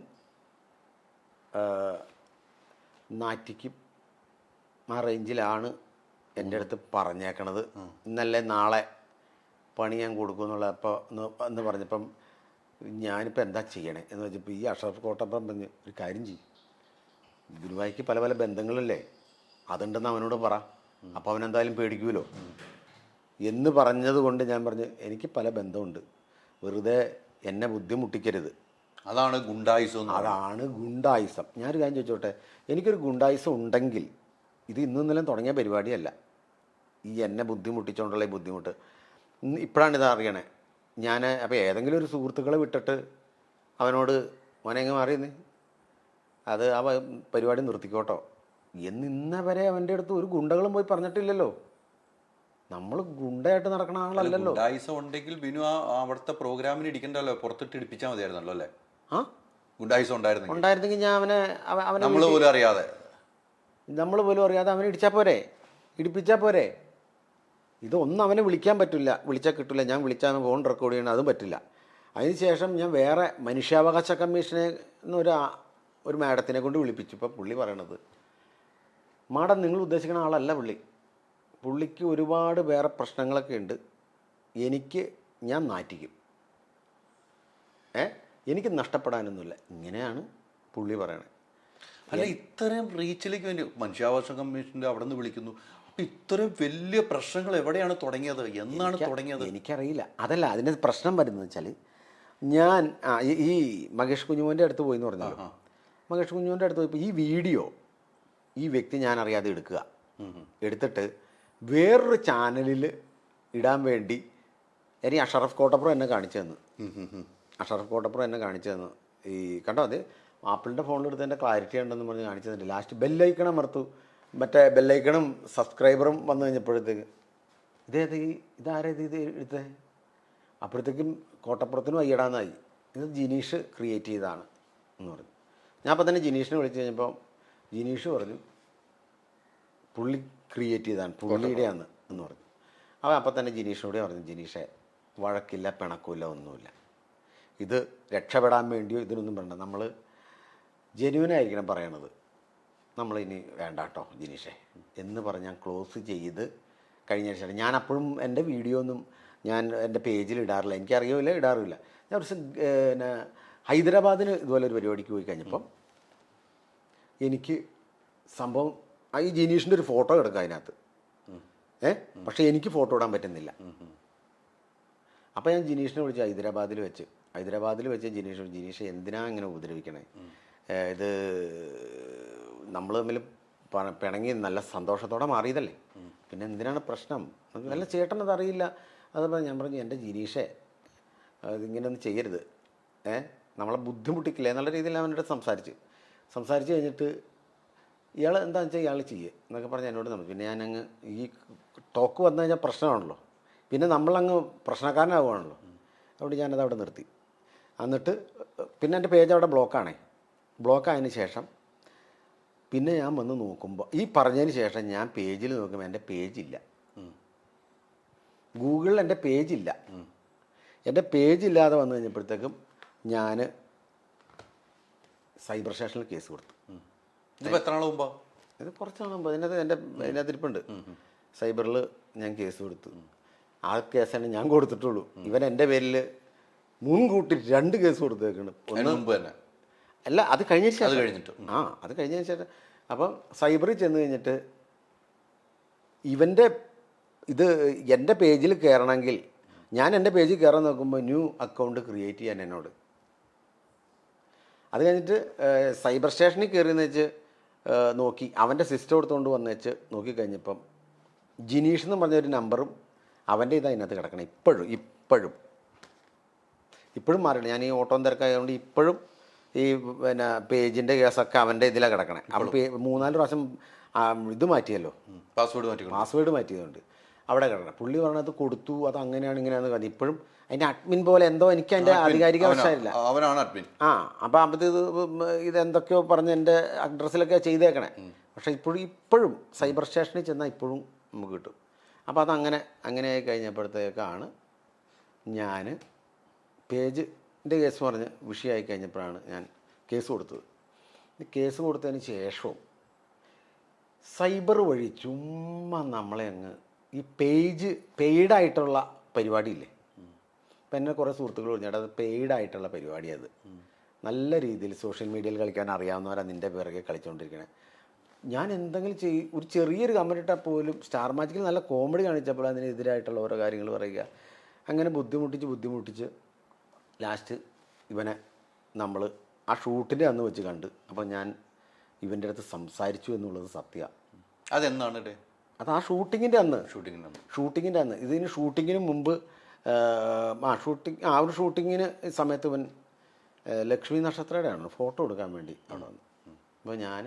നാറ്റിക്കും ആ റേഞ്ചിലാണ് എൻ്റെ അടുത്ത് പറഞ്ഞേക്കണത്. ഇന്നല്ലേ നാളെ പണി ഞാൻ കൊടുക്കുമെന്നുള്ള അപ്പോൾ എന്ന് പറഞ്ഞപ്പം ഞാനിപ്പോൾ എന്താ ചെയ്യണേ എന്ന് വെച്ചപ്പോൾ ഈ അഷ്റഫ് കോട്ടപ്പുറം പറഞ്ഞ് ഒരു കാര്യം ചെയ്യും, ഗുരുവായ്ക്ക് പല പല ബന്ധങ്ങളില്ലേ, അതുണ്ടെന്ന് അവനോട് പറ, അപ്പോൾ അവനെന്തായാലും പേടിക്കുമല്ലോ എന്ന് പറഞ്ഞത് കൊണ്ട് ഞാൻ പറഞ്ഞു എനിക്ക് പല ബന്ധമുണ്ട്, വെറുതെ എന്നെ ബുദ്ധിമുട്ടിക്കരുത്. അതാണ് ഗുണ്ടായിസം. അതാണ് ഗുണ്ടായിസം. ഞാനൊരു കാര്യം ചോദിച്ചോട്ടെ, എനിക്കൊരു ഗുണ്ടായിസം ഉണ്ടെങ്കിൽ ഇത് ഇന്നലെ തുടങ്ങിയ പരിപാടിയല്ല. ഈ എന്നെ ബുദ്ധിമുട്ടിച്ചുകൊണ്ടുള്ള ഈ ബുദ്ധിമുട്ട് ഇപ്പോഴാണ് ഇത് അറിയണേ ഞാൻ. അപ്പോൾ ഏതെങ്കിലും ഒരു സുഹൃത്തുക്കളെ വിട്ടിട്ട് അവനോട് മോനെങ്ങ് മാറിയെന്ന് അത് ആ പരിപാടി നിർത്തിക്കോട്ടോ എന്നിന്നവരെ അവൻ്റെ അടുത്ത് ഒരു ഗുണ്ടകളും പോയി പറഞ്ഞിട്ടില്ലല്ലോ. നമ്മൾ ഗുണ്ടയായിട്ട് നടക്കണ ആളല്ലല്ലോ. ഗുണ്ടായിസം ഉണ്ടെങ്കിൽ ബിനു അവിടുത്തെ പ്രോഗ്രാമിന് ഇടിക്കണ്ടല്ലോ, പുറത്തിട്ട് ഇടിപ്പിച്ചാൽ മതിയായിരുന്നല്ലോ അല്ലേ? ആ ഗുണ്ടായിസം ഉണ്ടായിരുന്നെങ്കിൽ ഞാൻ അവനെ നമ്മൾ പോലും അറിയാതെ അവനെ ഇടിച്ചാൽ പോരെ, ഇടിപ്പിച്ചാൽ പോരെ. ഇതൊന്നും അവനെ വിളിക്കാൻ പറ്റില്ല, വിളിച്ചാൽ കിട്ടില്ല. ഞാൻ വിളിച്ചാൽ ഫോൺ റെക്കോർഡ് ചെയ്യണം, അതും പറ്റില്ല. അതിനുശേഷം ഞാൻ വേറെ മനുഷ്യാവകാശ കമ്മീഷനെ ഒരു മാഡത്തിനെ കൊണ്ട് വിളിപ്പിച്ചു. ഇപ്പോൾ പുള്ളി പറയണത് മാഡം നിങ്ങൾ ഉദ്ദേശിക്കുന്ന ആളല്ല പുള്ളിക്ക് ഒരുപാട് വേറെ പ്രശ്നങ്ങളൊക്കെ ഉണ്ട്, ഞാൻ നാറ്റിക്കും, എനിക്ക് നഷ്ടപ്പെടാനൊന്നുമില്ല, ഇങ്ങനെയാണ് പുള്ളി പറയണത്. അല്ല, ഇത്രയും റീച്ചിലേക്ക് വേണ്ടി മനുഷ്യാവകാശ കമ്മീഷൻ്റെ അവിടെ നിന്ന് വിളിക്കുന്നു. അപ്പം ഇത്രയും വലിയ പ്രശ്നങ്ങൾ എവിടെയാണ് തുടങ്ങിയത്, എന്നാണ് തുടങ്ങിയത്? എനിക്കറിയില്ല. അതല്ല അതിൻ്റെ പ്രശ്നം വരുന്നത് വെച്ചാൽ ഞാൻ ഈ മഹേഷ് കുഞ്ഞുമോൻ്റെ അടുത്ത് പോയി എന്ന് പറഞ്ഞല്ലോ. മഹേഷ് കുഞ്ഞുമോൻ്റെ അടുത്ത് പോയപ്പോൾ ഈ വീഡിയോ ഈ വ്യക്തി ഞാൻ അറിയാതെ എടുത്തിട്ട് വേറൊരു ചാനലിൽ ഇടാൻ വേണ്ടി ഈ അഷ്റഫ് കോട്ടപ്പുറം എന്നെ കാണിച്ചു തന്നു. ഈ കണ്ടോ, അത് ആപ്പിളിൻ്റെ ഫോണിലെടുത്ത് എൻ്റെ ക്ലാരിറ്റി ഉണ്ടെന്ന് പറഞ്ഞ് കാണിച്ചു തന്നിട്ട് ലാസ്റ്റ് ബെല്ലൈക്കണം മറുത്തു. മറ്റേ ബെല്ലൈക്കണും സബ്സ്ക്രൈബറും വന്നു കഴിഞ്ഞപ്പോഴത്തേക്ക് ഇതാരേത് എടുത്തേ? അപ്പോഴത്തേക്കും കോട്ടപ്പുറത്തിനും അയ്യടാന്നായി. ഇത് ജിനീഷ് ക്രിയേറ്റ് ചെയ്തതാണ് എന്ന് പറഞ്ഞു. ഞാൻ അപ്പം തന്നെ ജിനീഷിനെ വിളിച്ച് കഴിഞ്ഞപ്പോൾ ജിനീഷ് പറഞ്ഞു പുള്ളി ക്രിയേറ്റ് ചെയ്തതാണ്, പുള്ളിയുടെയാണ് എന്ന് പറഞ്ഞു. അവൻ അപ്പം തന്നെ ജിനീഷിനോട് പറഞ്ഞു, ജിനീഷെ വഴക്കില്ല, പിണക്കില്ല, ഒന്നുമില്ല, ഇത് രക്ഷപ്പെടാൻ വേണ്ടിയോ ഇതിനൊന്നും വേണ്ട, നമ്മൾ ജെന്യൂനായിരിക്കണം പറയണത്, നമ്മളിനി വേണ്ട കേട്ടോ ജിനീഷെ എന്ന് പറഞ്ഞ് ഞാൻ ക്ലോസ് ചെയ്ത് കഴിഞ്ഞ ശേഷം ഞാൻ അപ്പോഴും എൻ്റെ വീഡിയോ ഒന്നും ഞാൻ എൻ്റെ പേജിൽ ഇടാറില്ല, എനിക്കറിയില്ല, ഇടാറില്ല. ഞാൻ ഒരു പിന്നെ ഹൈദരാബാദിന് ഇതുപോലെ ഒരു പരിപാടിക്ക് പോയി കഴിഞ്ഞപ്പം എനിക്ക് സംഭവം ഈ ജിനീഷിൻ്റെ ഒരു ഫോട്ടോ കിടക്കുക അതിനകത്ത്, പക്ഷേ എനിക്ക് ഫോട്ടോ ഇടാൻ പറ്റുന്നില്ല. അപ്പോൾ ഞാൻ ജിനീഷിനെ വിളിച്ച് ഹൈദരാബാദിൽ വെച്ച് ജിനീഷ് എന്തിനാ ഇങ്ങനെ ഉപദ്രവിക്കണേ, ഇത് നമ്മൾ തമ്മിൽ പിണങ്ങി നല്ല സന്തോഷത്തോടെ മാറിയതല്ലേ, പിന്നെ എന്തിനാണ് പ്രശ്നം, നല്ല ചേട്ടനത് അറിയില്ല. അതപ്പോൾ ഞാൻ പറഞ്ഞു എൻ്റെ ജിനീഷെ ഇതിങ്ങനെയൊന്നും ചെയ്യരുത്, നമ്മളെ ബുദ്ധിമുട്ടിക്കില്ല എന്നുള്ള രീതിയിൽ അവനോട് സംസാരിച്ച് കഴിഞ്ഞിട്ട് ഇയാൾ എന്താണെന്ന് വെച്ചാൽ ഇയാൾ ചെയ്യുക എന്നൊക്കെ പറഞ്ഞ് എന്നോട് നമ്മൾ. പിന്നെ ഞാനങ്ങ് ഈ ടോക്ക് വന്നു കഴിഞ്ഞാൽ പ്രശ്നമാണല്ലോ, പിന്നെ നമ്മളങ്ങ് പ്രശ്നക്കാരനാവുകയാണല്ലോ. അതുകൊണ്ട് ഞാനത് അവിടെ നിർത്തി. എന്നിട്ട് പിന്നെ എൻ്റെ പേജ് അവിടെ ബ്ലോക്കായതിന് ശേഷം പിന്നെ ഞാൻ വന്ന് നോക്കുമ്പോൾ ഈ പറഞ്ഞതിന് ശേഷം ഞാൻ പേജിൽ നോക്കുമ്പോൾ എൻ്റെ പേജില്ല, ഗൂഗിളിൽ എൻ്റെ പേജില്ല. എൻ്റെ പേജില്ലാതെ വന്നു കഴിഞ്ഞപ്പോഴത്തേക്കും ഞാൻ സൈബർ സ്റ്റേഷനിൽ കേസ് കൊടുത്തു. ഇതിപ്പോൾ എത്ര നാൾ മുമ്പോ? ഇത് കുറച്ച് നാൾ മുമ്പ്. അതിനകത്ത് ഇരിപ്പുണ്ട്. സൈബറിൽ ഞാൻ കേസ് കൊടുത്തു. ആ കേസാണ് ഞാൻ കൊടുത്തിട്ടുള്ളൂ. ഇവൻ എൻ്റെ പേരിൽ മുൻകൂട്ടി 2 കേസ് കൊടുത്തേക്കാണ്. മുമ്പ് തന്നെ അല്ല, അത് കഴിഞ്ഞതിന് ശേഷം. അത് കഴിഞ്ഞതിന് ശേഷം. അപ്പം സൈബറിൽ ചെന്ന് കഴിഞ്ഞിട്ട് ഇവൻ്റെ ഇത് എൻ്റെ പേജിൽ കയറണമെങ്കിൽ ഞാൻ എൻ്റെ പേജിൽ കയറാൻ നോക്കുമ്പോൾ ന്യൂ അക്കൗണ്ട് ക്രിയേറ്റ് ചെയ്യാൻ എന്നോട്. അത് കഴിഞ്ഞിട്ട് സൈബർ സ്റ്റേഷനിൽ കയറിയെന്ന് വെച്ച് നോക്കി അവൻ്റെ സിസ്റ്റം എടുത്തുകൊണ്ട് വന്നേച്ച് നോക്കിക്കഴിഞ്ഞപ്പം ജിനീഷ് എന്ന് പറഞ്ഞൊരു നമ്പറും അവൻ്റെ അതിനകത്ത് കിടക്കണം. ഇപ്പോഴും മാറിയില്ല. ഞാൻ ഈ ഓട്ടോം തിരക്കായതുകൊണ്ട് ഇപ്പോഴും ഈ പിന്നെ പേജിൻ്റെ കേസൊക്കെ അവൻ്റെ ഇതിലാണ് കിടക്കണേ. അപ്പോൾ 3-4 പ്രാവശ്യം ഇത് മാറ്റിയല്ലോ, പാസ്വേഡ് മാറ്റിയതുകൊണ്ട്. അവിടെ കിടക്കണം. പുള്ളി പറഞ്ഞത് കൊടുത്തു, അത് അങ്ങനെയാണ് ഇങ്ങനെയാണെന്ന് പറഞ്ഞു. ഇപ്പോഴും അതിൻ്റെ അഡ്മിൻ പോലെ എന്തോ എനിക്ക് അതിൻ്റെ ആധികാരിക വശമില്ല. അവനാണ് അഡ്മിൻ. അപ്പം അത് ഇതെന്തൊക്കെയോ പറഞ്ഞ് എൻ്റെ അഡ്രസ്സിലൊക്കെ ചെയ്തേക്കണേ. പക്ഷേ ഇപ്പോഴും സൈബർ സ്റ്റേഷനിൽ ചെന്നാൽ ഇപ്പോഴും നമുക്ക് കിട്ടും. അപ്പോൾ അങ്ങനെ ആയി കഴിഞ്ഞപ്പോഴത്തേക്കാണ് ഞാൻ പേജിൻ്റെ കേസ് പറഞ്ഞ് വിഷയമായി കഴിഞ്ഞപ്പോഴാണ് ഞാൻ കേസ് കൊടുത്തത്. കേസ് കൊടുത്തതിന് ശേഷവും സൈബർ വഴി ചുമ്മാ നമ്മളെ അങ്ങ് ഈ പെയ്ഡായിട്ടുള്ള പരിപാടിയില്ലേ. ഇപ്പം എന്നെ കുറേ സുഹൃത്തുക്കൾ പറഞ്ഞിട്ട് അത് പെയ്ഡായിട്ടുള്ള പരിപാടിയത്. നല്ല രീതിയിൽ സോഷ്യൽ മീഡിയയിൽ കളിക്കാൻ അറിയാവുന്നവരാണ് നിൻ്റെ പിറകെ കളിച്ചുകൊണ്ടിരിക്കണേ. ഞാൻ എന്തെങ്കിലും ഒരു ചെറിയൊരു കമൻറ്റ് ഇട്ടാൽ പോലും സ്റ്റാർ മാജിക്കിൽ നല്ല കോമഡി കാണിച്ചപ്പോൾ അതിനെതിരായിട്ടുള്ള ഓരോ കാര്യങ്ങൾ പറയുക. അങ്ങനെ ബുദ്ധിമുട്ടിച്ച് ലാസ്റ്റ് ഇവനെ നമ്മൾ ആ ഷൂട്ടിൻ്റെ അന്ന് വെച്ച് കണ്ട്. അപ്പോൾ ഞാൻ ഇവൻ്റെ അടുത്ത് സംസാരിച്ചു എന്നുള്ളത് സത്യമാണ്. അതെന്താണ്? അത് ആ ഷൂട്ടിങ്ങിൻ്റെ അന്ന്. ഇതിന് ഷൂട്ടിങ്ങിന് മുമ്പ് ഒരു ഷൂട്ടിങ്ങിന് സമയത്ത് ഇവൻ ലക്ഷ്മി നക്ഷത്രയുടെയാണ് ഫോട്ടോ എടുക്കാൻ വേണ്ടി അവിടെ വന്നു. അപ്പോൾ ഞാൻ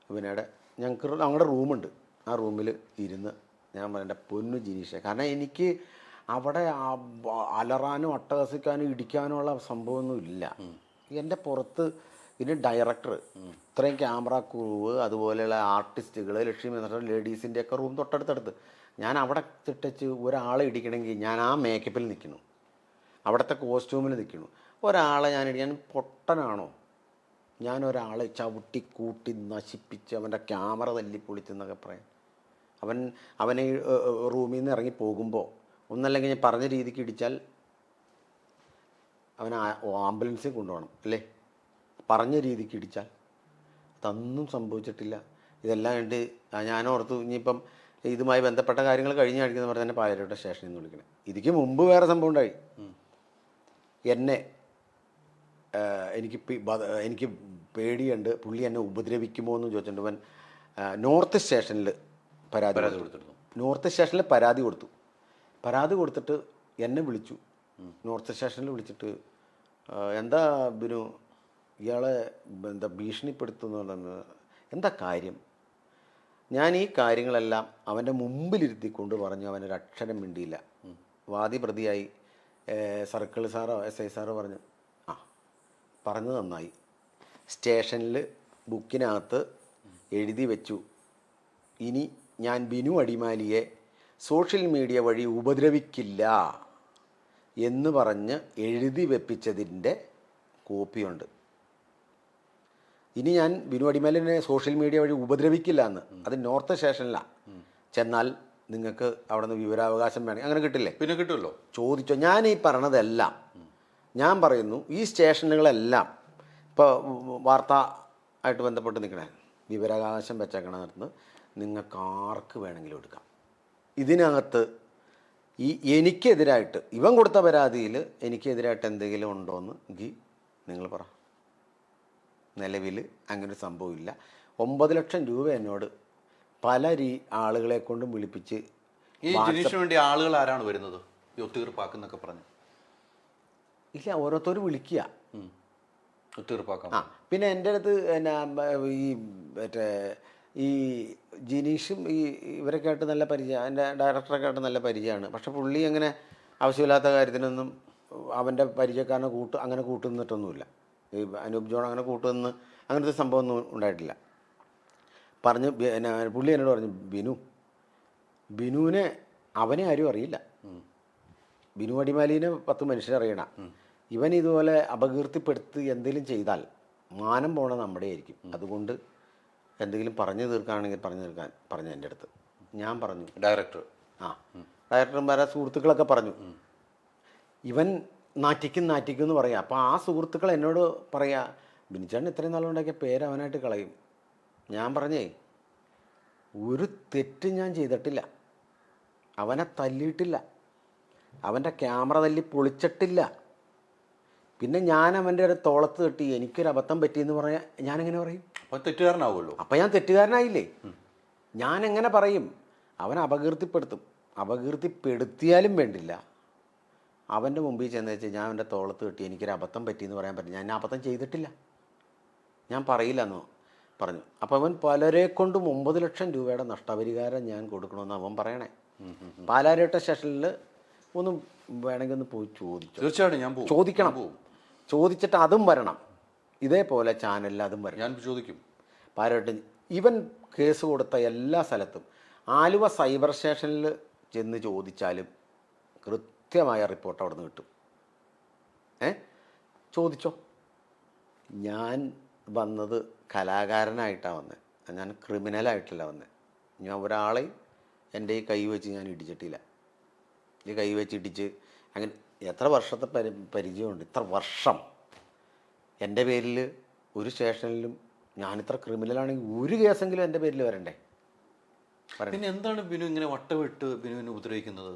ഇവനയുടെ ഞങ്ങളുടെ റൂമുണ്ട്, ആ റൂമിൽ ഇരുന്ന് ഞാൻ പറയേണ്ട പൊന്നു ജിനീഷേ, കാരണം എനിക്ക് അവിടെ അലറാനും അട്ടഹസിക്കാനും ഇടിക്കാനും ഉള്ള സംഭവമൊന്നും ഇല്ല. എൻ്റെ പുറത്ത് ഇതിന് ഡയറക്ടർ, ഇത്രയും ക്യാമറ ക്രൂവ്, അതുപോലെയുള്ള ആർട്ടിസ്റ്റുകൾ, ലക്ഷ്മി നക്ഷത്രം, ലേഡീസിൻ്റെയൊക്കെ റൂം തൊട്ടടുത്തടുത്ത്. ഞാൻ അവിടെ തിട്ടച്ച് ഒരാളെ ഇടിക്കണമെങ്കിൽ ഞാൻ ആ മേക്കപ്പിൽ നിൽക്കുന്നു, അവിടുത്തെ കോസ്റ്റ്യൂമിൽ നിൽക്കുന്നു. ഒരാളെ ഞാൻ പൊട്ടനാണോ? ഞാൻ ഒരാളെ ചവിട്ടി കൂട്ടി നശിപ്പിച്ച് അവൻ്റെ ക്യാമറ തല്ലിപ്പൊളിച്ചെന്നൊക്കെ പറയാം. അവനെ റൂമിൽ നിന്ന് ഇറങ്ങി പോകുമ്പോൾ ഒന്നല്ലെങ്കിൽ ഞാൻ പറഞ്ഞ രീതിക്ക് ഇടിച്ചാൽ അവനെ ആംബുലൻസിൽ കൊണ്ടുപോകണം അല്ലേ, പറഞ്ഞ രീതിക്ക് ഇടിച്ചാൽ. അതൊന്നും സംഭവിച്ചിട്ടില്ല. ഇതെല്ലാം കണ്ട് ഞാനോർത്തു ഇനിയിപ്പം ഇതുമായി ബന്ധപ്പെട്ട കാര്യങ്ങൾ കഴിഞ്ഞ് കാണിക്കുന്ന പറഞ്ഞാൽ തന്നെ പായലോട്ട സ്റ്റേഷനിൽ നിന്ന് വിളിക്കണം. ഇതിക്ക് മുമ്പ് വേറെ സംഭവം ഉണ്ടായി. എനിക്ക് പേടിയുണ്ട്, പുള്ളി എന്നെ ഉപദ്രവിക്കുമോ എന്ന് ചോദിച്ചിട്ടുണ്ട്. അവൻ നോർത്ത് സ്റ്റേഷനിൽ പരാതി കൊടുത്തു. പരാതി കൊടുത്തിട്ട് എന്നെ വിളിച്ചു. നോർത്ത് സ്റ്റേഷനിൽ വിളിച്ചിട്ട് എന്താ ബിനു ഇയാളെ ഭീഷണിപ്പെടുത്തുന്നു, എന്താ കാര്യം? ഞാൻ ഈ കാര്യങ്ങളെല്ലാം അവൻ്റെ മുമ്പിലിരുത്തിക്കൊണ്ട് പറഞ്ഞു. അവനൊരു അക്ഷരം മിണ്ടിയില്ല. വാദി പ്രതിയായി സർക്കിൾ സാറോ SI സാറോ പറഞ്ഞു, പറഞ്ഞത് നന്നായി, സ്റ്റേഷനിൽ ബുക്കിനകത്ത് എഴുതി വെച്ചു, ഇനി ഞാൻ ബിനു അടിമാലിയെ സോഷ്യൽ മീഡിയ വഴി ഉപദ്രവിക്കില്ല എന്ന് പറഞ്ഞ് എഴുതി വെപ്പിച്ചതിൻ്റെ കോപ്പിയുണ്ട്. ഇനി ഞാൻ ബിനു അടിമാലിനെ സോഷ്യൽ മീഡിയ വഴി ഉപദ്രവിക്കില്ല എന്ന്. അത് നോർത്ത് സ്റ്റേഷനിലാണ്. ചെന്നാൽ നിങ്ങൾക്ക് അവിടെ നിന്ന് വിവരാവകാശം വേണമെങ്കിൽ അങ്ങനെ കിട്ടില്ലേ? പിന്നെ കിട്ടുമല്ലോ. ചോദിച്ചോ. ഞാൻ ഈ പറഞ്ഞതെല്ലാം ഞാൻ പറയുന്നു. ഈ സ്റ്റേഷനുകളെല്ലാം ഇപ്പോൾ വാർത്ത ആയിട്ട് ബന്ധപ്പെട്ട് നിൽക്കണേ, വിവരാവകാശം വെച്ചേക്കണത് നിങ്ങൾക്ക് ആർക്ക് വേണമെങ്കിലും എടുക്കാം. ഇതിനകത്ത് എനിക്കെതിരായിട്ട് ഇവൻ കൊടുത്ത പരാതിയിൽ എനിക്കെതിരായിട്ട് എന്തെങ്കിലും ഉണ്ടോയെന്ന് എങ്കിൽ നിങ്ങൾ പറ. നിലവിൽ അങ്ങനൊരു സംഭവമില്ല. 9 ലക്ഷം രൂപ എന്നോട് പല ആളുകളെ കൊണ്ടും വിളിപ്പിച്ച്. ഈ ജിനീഷിന് വേണ്ടി ആളുകൾ ആരാണ് വരുന്നത്? ഈ ഒത്തുതീർപ്പാക്കുന്നൊക്കെ പറഞ്ഞു ഇല്ല, ഓരോരുത്തരും വിളിക്കുക ഒത്തുതീർപ്പാക്കാം. പിന്നെ എൻ്റെ അടുത്ത് ഈ ജിനീഷും ഇവരൊക്കെ ആയിട്ട് നല്ല പരിചയം, എൻ്റെ ഡയറക്ടറൊക്കെ ആയിട്ട് നല്ല പരിചയമാണ്. പക്ഷെ പുള്ളി അങ്ങനെ ആവശ്യമില്ലാത്ത കാര്യത്തിനൊന്നും അവൻ്റെ പരിചയക്കാരനെ അങ്ങനെ കൂട്ടുന്നിട്ടൊന്നുമില്ല. ഈ അനൂപ് ജോൺ അങ്ങനെ കൂട്ടുനിന്ന് അങ്ങനത്തെ സംഭവമൊന്നും ഉണ്ടായിട്ടില്ല. പുള്ളി എന്നോട് പറഞ്ഞു, ബിനുവിനെ അവനെ ആരും അറിയില്ല, ബിനു അടിമാലിനെ 10 മനുഷ്യരെ അറിയണം. ഇവൻ ഇതുപോലെ അപകീർത്തിപ്പെടുത്തി എന്തെങ്കിലും ചെയ്താൽ മാനം പോണ നമ്മുടെ ആയിരിക്കും. അതുകൊണ്ട് എന്തെങ്കിലും പറഞ്ഞു തീർക്കുകയാണെങ്കിൽ പറഞ്ഞു എൻ്റെ അടുത്ത്. ഞാൻ പറഞ്ഞു ഡയറക്ടറും വേറെ സുഹൃത്തുക്കളൊക്കെ പറഞ്ഞു, ഇവൻ നാറ്റിക്കും എന്ന് പറയാം. അപ്പോൾ ആ സുഹൃത്തുക്കൾ എന്നോട് പറയാ, ബിനിച്ചേട്ടൻ ഇത്രയും നാളുണ്ടാക്കിയ പേര് അവനായിട്ട് കളയും. ഞാൻ പറഞ്ഞേ, ഒരു തെറ്റ് ഞാൻ ചെയ്തിട്ടില്ല, അവനെ തല്ലിയിട്ടില്ല, അവൻ്റെ ക്യാമറ തല്ലി പൊളിച്ചിട്ടില്ല. പിന്നെ ഞാൻ അവൻ്റെ ഒരു തോളത്ത് തട്ടി എനിക്കൊരു അബദ്ധം പറ്റിയെന്ന് പറയാൻ ഞാനെങ്ങനെ പറയും? അപ്പോൾ തെറ്റുകാരനാവുമല്ലോ. അപ്പം ഞാൻ തെറ്റുകാരനായില്ലേ? ഞാൻ എങ്ങനെ പറയും? അവനെ അപകീർത്തിപ്പെടുത്തിയാലും വേണ്ടില്ല, അവൻ്റെ മുമ്പിൽ ചെന്ന് വെച്ച് ഞാൻ അവൻ്റെ തോളത്ത് കെട്ടി എനിക്കൊരു അബദ്ധം പറ്റിയെന്ന് പറയാൻ പറ്റും. ഞാൻ അബദ്ധം ചെയ്തിട്ടില്ല, ഞാൻ പറയില്ലെന്നോ പറഞ്ഞു. അപ്പോൾ അവൻ പലരെ കൊണ്ടും 9 ലക്ഷം രൂപയുടെ നഷ്ടപരിഹാരം ഞാൻ കൊടുക്കണമെന്ന് അവൻ പറയണേ. പാലാരിവട്ട സ്റ്റേഷനിൽ ഒന്നും വേണമെങ്കിൽ ഒന്ന് പോയി ചോദിച്ചു. തീർച്ചയായിട്ടും ഞാൻ പോകും. ചോദിക്കണം, ചോദിച്ചിട്ട് അതും വരണം. ഇതേപോലെ ചാനലിൽ അതും വരണം. ഞാൻ ചോദിക്കും. പാലാരിവട്ടം ഇവൻ കേസ് കൊടുത്ത എല്ലാ സ്ഥലത്തും ആലുവ സൈബർ സ്റ്റേഷനിൽ ചെന്ന് ചോദിച്ചാലും കൃത്യമായ റിപ്പോർട്ട് അവിടെ നിന്ന് കിട്ടും. ചോദിച്ചോ. ഞാൻ വന്നത് കലാകാരനായിട്ടാണ് വന്നത്, ഞാൻ ക്രിമിനലായിട്ടല്ല വന്നത്. ഞാൻ ഒരാളെയും എൻ്റെ ഈ കൈ വെച്ച് ഞാൻ ഇടിച്ചിട്ടില്ല. ഈ കൈ വെച്ച് ഇടിച്ച് അങ്ങനെ എത്ര വർഷത്തെ പരിചയമുണ്ട്. ഇത്ര വർഷം എൻ്റെ പേരിൽ ഒരു സ്റ്റേഷനിലും ഞാനിത്ര ക്രിമിനലാണെങ്കിൽ ഒരു കേസെങ്കിലും എൻ്റെ പേരിൽ വരണ്ടേ? പിന്നെ എന്താണ് ബിനു ഇങ്ങനെ വട്ടമിട്ട് ബിനുവിനെ ഉപദ്രവിക്കുന്നത്?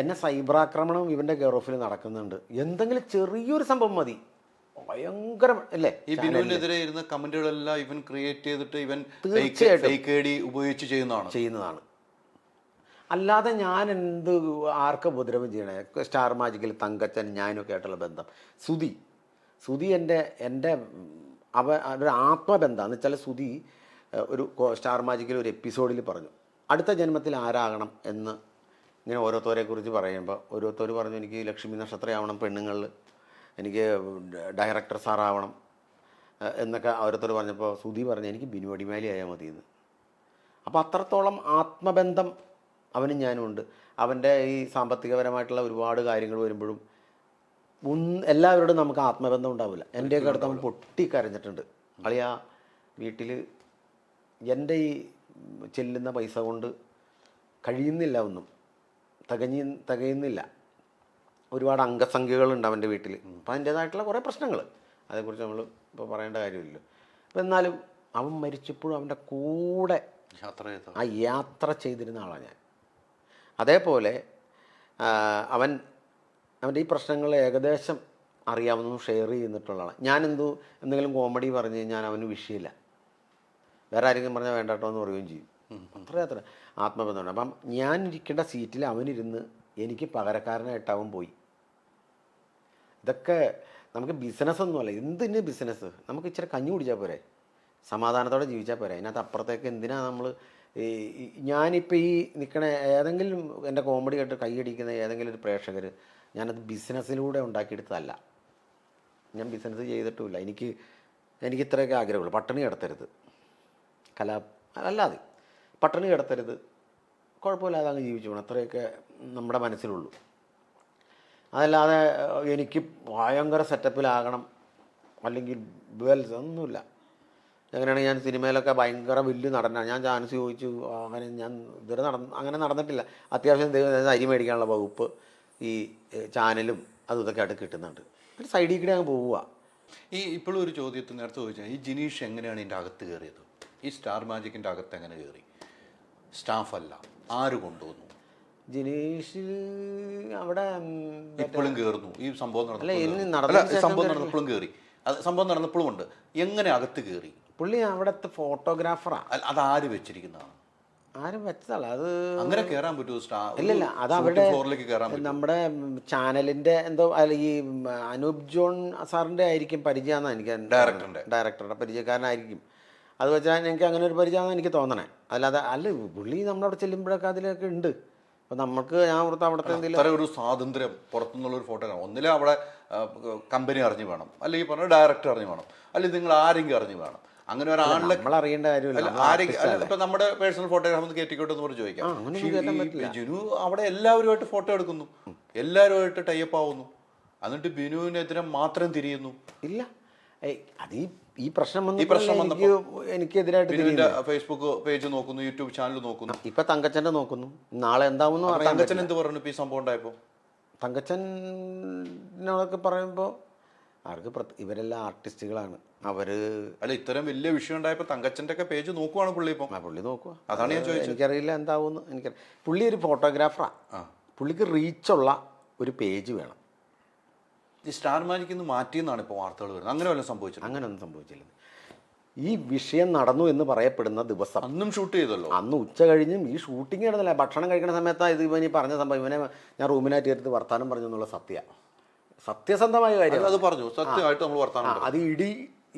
എന്നെ സൈബർ ആക്രമണം ഇവൻ്റെ കെയർ ഓഫിൽ നടക്കുന്നുണ്ട്. എന്തെങ്കിലും ചെറിയൊരു സംഭവം മതി, ഭയങ്കര അല്ലേ? ഈ ബിനുവിനെതിരെ ഇരുന്ന കമന്റുകളെല്ലാം ഇവൻ ക്രിയേറ്റ് ചെയ്തിട്ട് ഇവൻ ഫേക്ക് ഐഡി ഉപയോഗിച്ച് ചെയ്യുന്നതാണ്. അല്ലാതെ ഞാൻ എന്ത് ആർക്ക് ഉപദ്രവം ചെയ്യണേ? സ്റ്റാർ മാജിക്കിൽ തങ്കച്ചൻ ഞാനൊക്കെ ആയിട്ടുള്ള ബന്ധം, സുധി എൻ്റെ ഒരു ആത്മബന്ധം എന്ന് വെച്ചാൽ സുധി ഒരു സ്റ്റാർ മാജിക്കിൽ ഒരു എപ്പിസോഡിൽ പറഞ്ഞു അടുത്ത ജന്മത്തിൽ ആരാകണം എന്ന്. ഇങ്ങനെ ഓരോരുത്തരെ കുറിച്ച് പറയുമ്പോൾ ഓരോരുത്തർ പറഞ്ഞു എനിക്ക് ലക്ഷ്മി നക്ഷത്രമാവണം പെണ്ണുങ്ങളിൽ, എനിക്ക് ഡയറക്ടർ സാറാവണം എന്നൊക്കെ ഓരോരുത്തർ പറഞ്ഞപ്പോൾ സുധി പറഞ്ഞു എനിക്ക് ബിനു അടിമാലി ആയാൽ മതിയെന്ന്. അപ്പോൾ അത്രത്തോളം ആത്മബന്ധം അവനും ഞാനും ഉണ്ട്. അവൻ്റെ ഈ സാമ്പത്തികപരമായിട്ടുള്ള ഒരുപാട് കാര്യങ്ങൾ വരുമ്പോഴും എല്ലാവരോടും നമുക്ക് ആത്മബന്ധം ഉണ്ടാവില്ല. എൻ്റെയൊക്കെ അടുത്ത് അവൻ പൊട്ടിക്കരഞ്ഞിട്ടുണ്ട്. അളിയാ വീട്ടിൽ എൻ്റെ ഈ ചെല്ലുന്ന പൈസ കൊണ്ട് കഴിയുന്നില്ല, ഒന്നും തികയുന്നില്ല. ഒരുപാട് അംഗസംഖ്യകളുണ്ട് അവൻ്റെ വീട്ടിൽ. അപ്പോൾ അതിൻ്റേതായിട്ടുള്ള കുറേ പ്രശ്നങ്ങൾ, അതേക്കുറിച്ച് നമ്മൾ ഇപ്പോൾ പറയേണ്ട കാര്യമില്ലല്ലോ. അപ്പോൾ എന്നാലും അവൻ മരിച്ചപ്പോഴും അവൻ്റെ കൂടെ യാത്ര ചെയ്തിരുന്ന ആളാണ് ഞാൻ. അതേപോലെ അവൻ്റെ ഈ പ്രശ്നങ്ങൾ ഏകദേശം അറിയാവുന്നതും ഷെയർ ചെയ്യുന്നിട്ടുള്ളതാണ്. ഞാൻ എന്തെങ്കിലും കോമഡി പറഞ്ഞു കഴിഞ്ഞാൽ അവന് വിഷയമില്ല, വേറെ ആരെങ്കിലും പറഞ്ഞാൽ വേണ്ടാട്ടോ എന്ന് പറയുകയും ചെയ്യും. അത്ര ആത്മബന്ധമുണ്ട്. അപ്പം ഞാൻ ഇരിക്കേണ്ട സീറ്റിൽ അവനിരുന്ന് എനിക്ക് പകരക്കാരനായിട്ട് അവൻ പോയി. ഇതൊക്കെ നമുക്ക് ബിസിനസ്സൊന്നുമല്ല. എന്തിന് ബിസിനസ്? നമുക്ക് ഇച്ചിരി കഞ്ഞി കുടിച്ചാൽ പോരെ, സമാധാനത്തോടെ ജീവിച്ചാൽ പോരെ. അതിനകത്ത് അപ്പുറത്തേക്ക് എന്തിനാണ് നമ്മൾ ഞാനിപ്പോൾ ഈ നിൽക്കണ ഏതെങ്കിലും എൻ്റെ കോമഡി കേട്ട് കൈയടിക്കുന്ന ഏതെങ്കിലും ഒരു പ്രേക്ഷകർ ഞാനത് ബിസിനസ്സിലൂടെ ഉണ്ടാക്കിയെടുത്തതല്ല. ഞാൻ ബിസിനസ് ചെയ്തിട്ടുമില്ല. എനിക്ക് ഇത്രയൊക്കെ ആഗ്രഹമുള്ളൂ. പട്ടിണി കിടത്തരുത്, അല്ലാതെ പട്ടിണി കിടത്തരുത്, കുഴപ്പമില്ലാതെ അങ്ങ് ജീവിച്ചു പോകണം, അത്രയൊക്കെ നമ്മുടെ മനസ്സിലുള്ളൂ. അതല്ലാതെ എനിക്ക് ഭയങ്കര സെറ്റപ്പിലാകണം അല്ലെങ്കിൽ ഒന്നുമില്ല. അങ്ങനെയാണ് ഞാൻ സിനിമയിലൊക്കെ ഭയങ്കര വലിയ നടനാണ്. ഞാൻ ചാൻസ് ചോദിച്ചു, അങ്ങനെ ഞാൻ ഇതുവരെ അങ്ങനെ നടന്നിട്ടില്ല. അത്യാവശ്യം അരി മേടിക്കാനുള്ള വകുപ്പ് ഈ ചാനലും അതും ഇതൊക്കെ ആയിട്ട് കിട്ടുന്നുണ്ട്. ഒരു സൈഡിൽ കൂടെ അങ്ങ് പോവുക. ഈ ഇപ്പോഴും ഒരു ചോദ്യത്തിൽ നേരത്തെ ചോദിച്ചാൽ ഈ ജിനീഷ് എങ്ങനെയാണ് ഇതിൻ്റെ അകത്ത് കയറിയത്? ഈ സ്റ്റാർ മാജിക്കിൻ്റെ അകത്ത് എങ്ങനെ കയറി? സ്റ്റാഫല്ല, ആര് കൊണ്ടുവന്നു? ജിനീഷ് അവിടെ ഇപ്പോഴും കയറുന്നു. ഈ സംഭവം നടന്നപ്പോഴും കയറി, സംഭവം നടന്നപ്പോഴും ഉണ്ട്. എങ്ങനെ അകത്ത് കയറി? പുള്ളി അവിടുത്തെ ഫോട്ടോഗ്രാഫറാണ്. അത് ആര് വെച്ചിരിക്കുന്നതാണ്? ആരും വെച്ചതല്ല അത്. അങ്ങനെ കയറാൻ പറ്റുമോ? ഇല്ലല്ല, അത് അവിടെ നമ്മുടെ ചാനലിന്റെ എന്തോ അല്ല, ഈ അനൂപ് ജോൺ സാറിന്റെ ആയിരിക്കും പരിചയമാണെന്ന് എനിക്ക്, ഡയറക്ടറുടെ പരിചയക്കാരനായിരിക്കും. അത് വെച്ചാൽ എനിക്ക് അങ്ങനെ ഒരു പരിചയമാണെന്ന് എനിക്ക് തോന്നണേ. അല്ലാതെ പുള്ളി നമ്മളവിടെ ചെല്ലുമ്പോഴൊക്കെ അതിലൊക്കെ ഉണ്ട്. അപ്പോൾ നമുക്ക് ഞാൻ അവിടുത്തെ എന്തെങ്കിലും ഒരു സ്വാതന്ത്ര്യം പുറത്തുനിന്നുള്ളൊരു ഫോട്ടോഗ്രാഫ് ഒന്നിലും അവിടെ കമ്പനി അറിഞ്ഞു വേണം, അല്ലെങ്കിൽ പറഞ്ഞ ഡയറക്ടർ അറിഞ്ഞു വേണം, അല്ലെങ്കിൽ നിങ്ങൾ ആരെങ്കിലും അറിഞ്ഞു വേണം. അങ്ങനെ ഒരാളിലെ നമ്മൾ അറിയേണ്ട കാര്യമില്ല. ഇപ്പൊ നമ്മുടെ പേഴ്സണൽ ഫോട്ടോഗ്രാഫ് കയറ്റിക്കോട്ടെ എന്ന് പറഞ്ഞ് ചോദിക്കാം. ജിനു അവിടെ എല്ലാവരുമായിട്ട് ഫോട്ടോ എടുക്കുന്നു, എല്ലാവരുമായിട്ട് ടൈപ്പ് ആവുന്നു, എന്നിട്ട് ബിനുവിനെതിരെ മാത്രം തിരിയുന്നു. ഇല്ല, അത് ഈ പ്രശ്നം എനിക്കെതിരായിട്ട് ഫേസ്ബുക്ക് പേജ് നോക്കുന്നു, യൂട്യൂബ് ചാനൽ നോക്കുന്നു, ഇപ്പൊ തങ്കച്ചന്റെ നോക്കുന്നു. നാളെ എന്താവുന്നു? തങ്കച്ചൻ എന്ത് പറഞ്ഞു ഇപ്പൊ ഈ സംഭവം ഉണ്ടായപ്പോ? തങ്കച്ചനോടൊക്കെ പറയുമ്പോ അവർക്ക് ഇവരെല്ലാം ആർട്ടിസ്റ്റുകളാണ്. അവര് അല്ല, ഇത്തരം വലിയ വിഷയം ഉണ്ടായപ്പോ തങ്കച്ചന്റെ ഒക്കെ പേജ് നോക്കുവാണ് പുള്ളി. ഇപ്പം പുള്ളി നോക്കുക, അതാണ് ഞാൻ ചോദിച്ചത്. എനിക്കറിയില്ല എന്താവുന്നു. പുള്ളി ഒരു ഫോട്ടോഗ്രാഫറാ, പുള്ളിക്ക് റീച്ചുള്ള ഒരു പേജ് വേണം. ഈ സ്റ്റാർ മാജിക്കിൽ നിന്ന് മാറ്റിയെന്നാണ് ഇപ്പോൾ വാർത്തകൾ വരുന്നത്. അങ്ങനെ വല്ലതും സംഭവിച്ചില്ല? അങ്ങനെയൊന്നും സംഭവിച്ചില്ല. ഈ വിഷയം നടന്നു എന്ന് പറയപ്പെടുന്ന ദിവസം അന്നും ഷൂട്ട് ചെയ്തല്ലോ. അന്ന് ഉച്ച കഴിഞ്ഞും ഈ ഷൂട്ടിംഗ് നടന്നില്ല. ഭക്ഷണം കഴിക്കുന്ന സമയത്താണ് ഇത് ഇവനി പറഞ്ഞ സംഭവം. ഇവനെ ഞാൻ റൂമിനായിട്ട് എടുത്ത് വർത്താനം പറഞ്ഞു എന്നുള്ള സത്യസന്ധമായ കാര്യം. അത് പറഞ്ഞു, സത്യമായിട്ട് നമ്മൾ വർത്താനം. അത്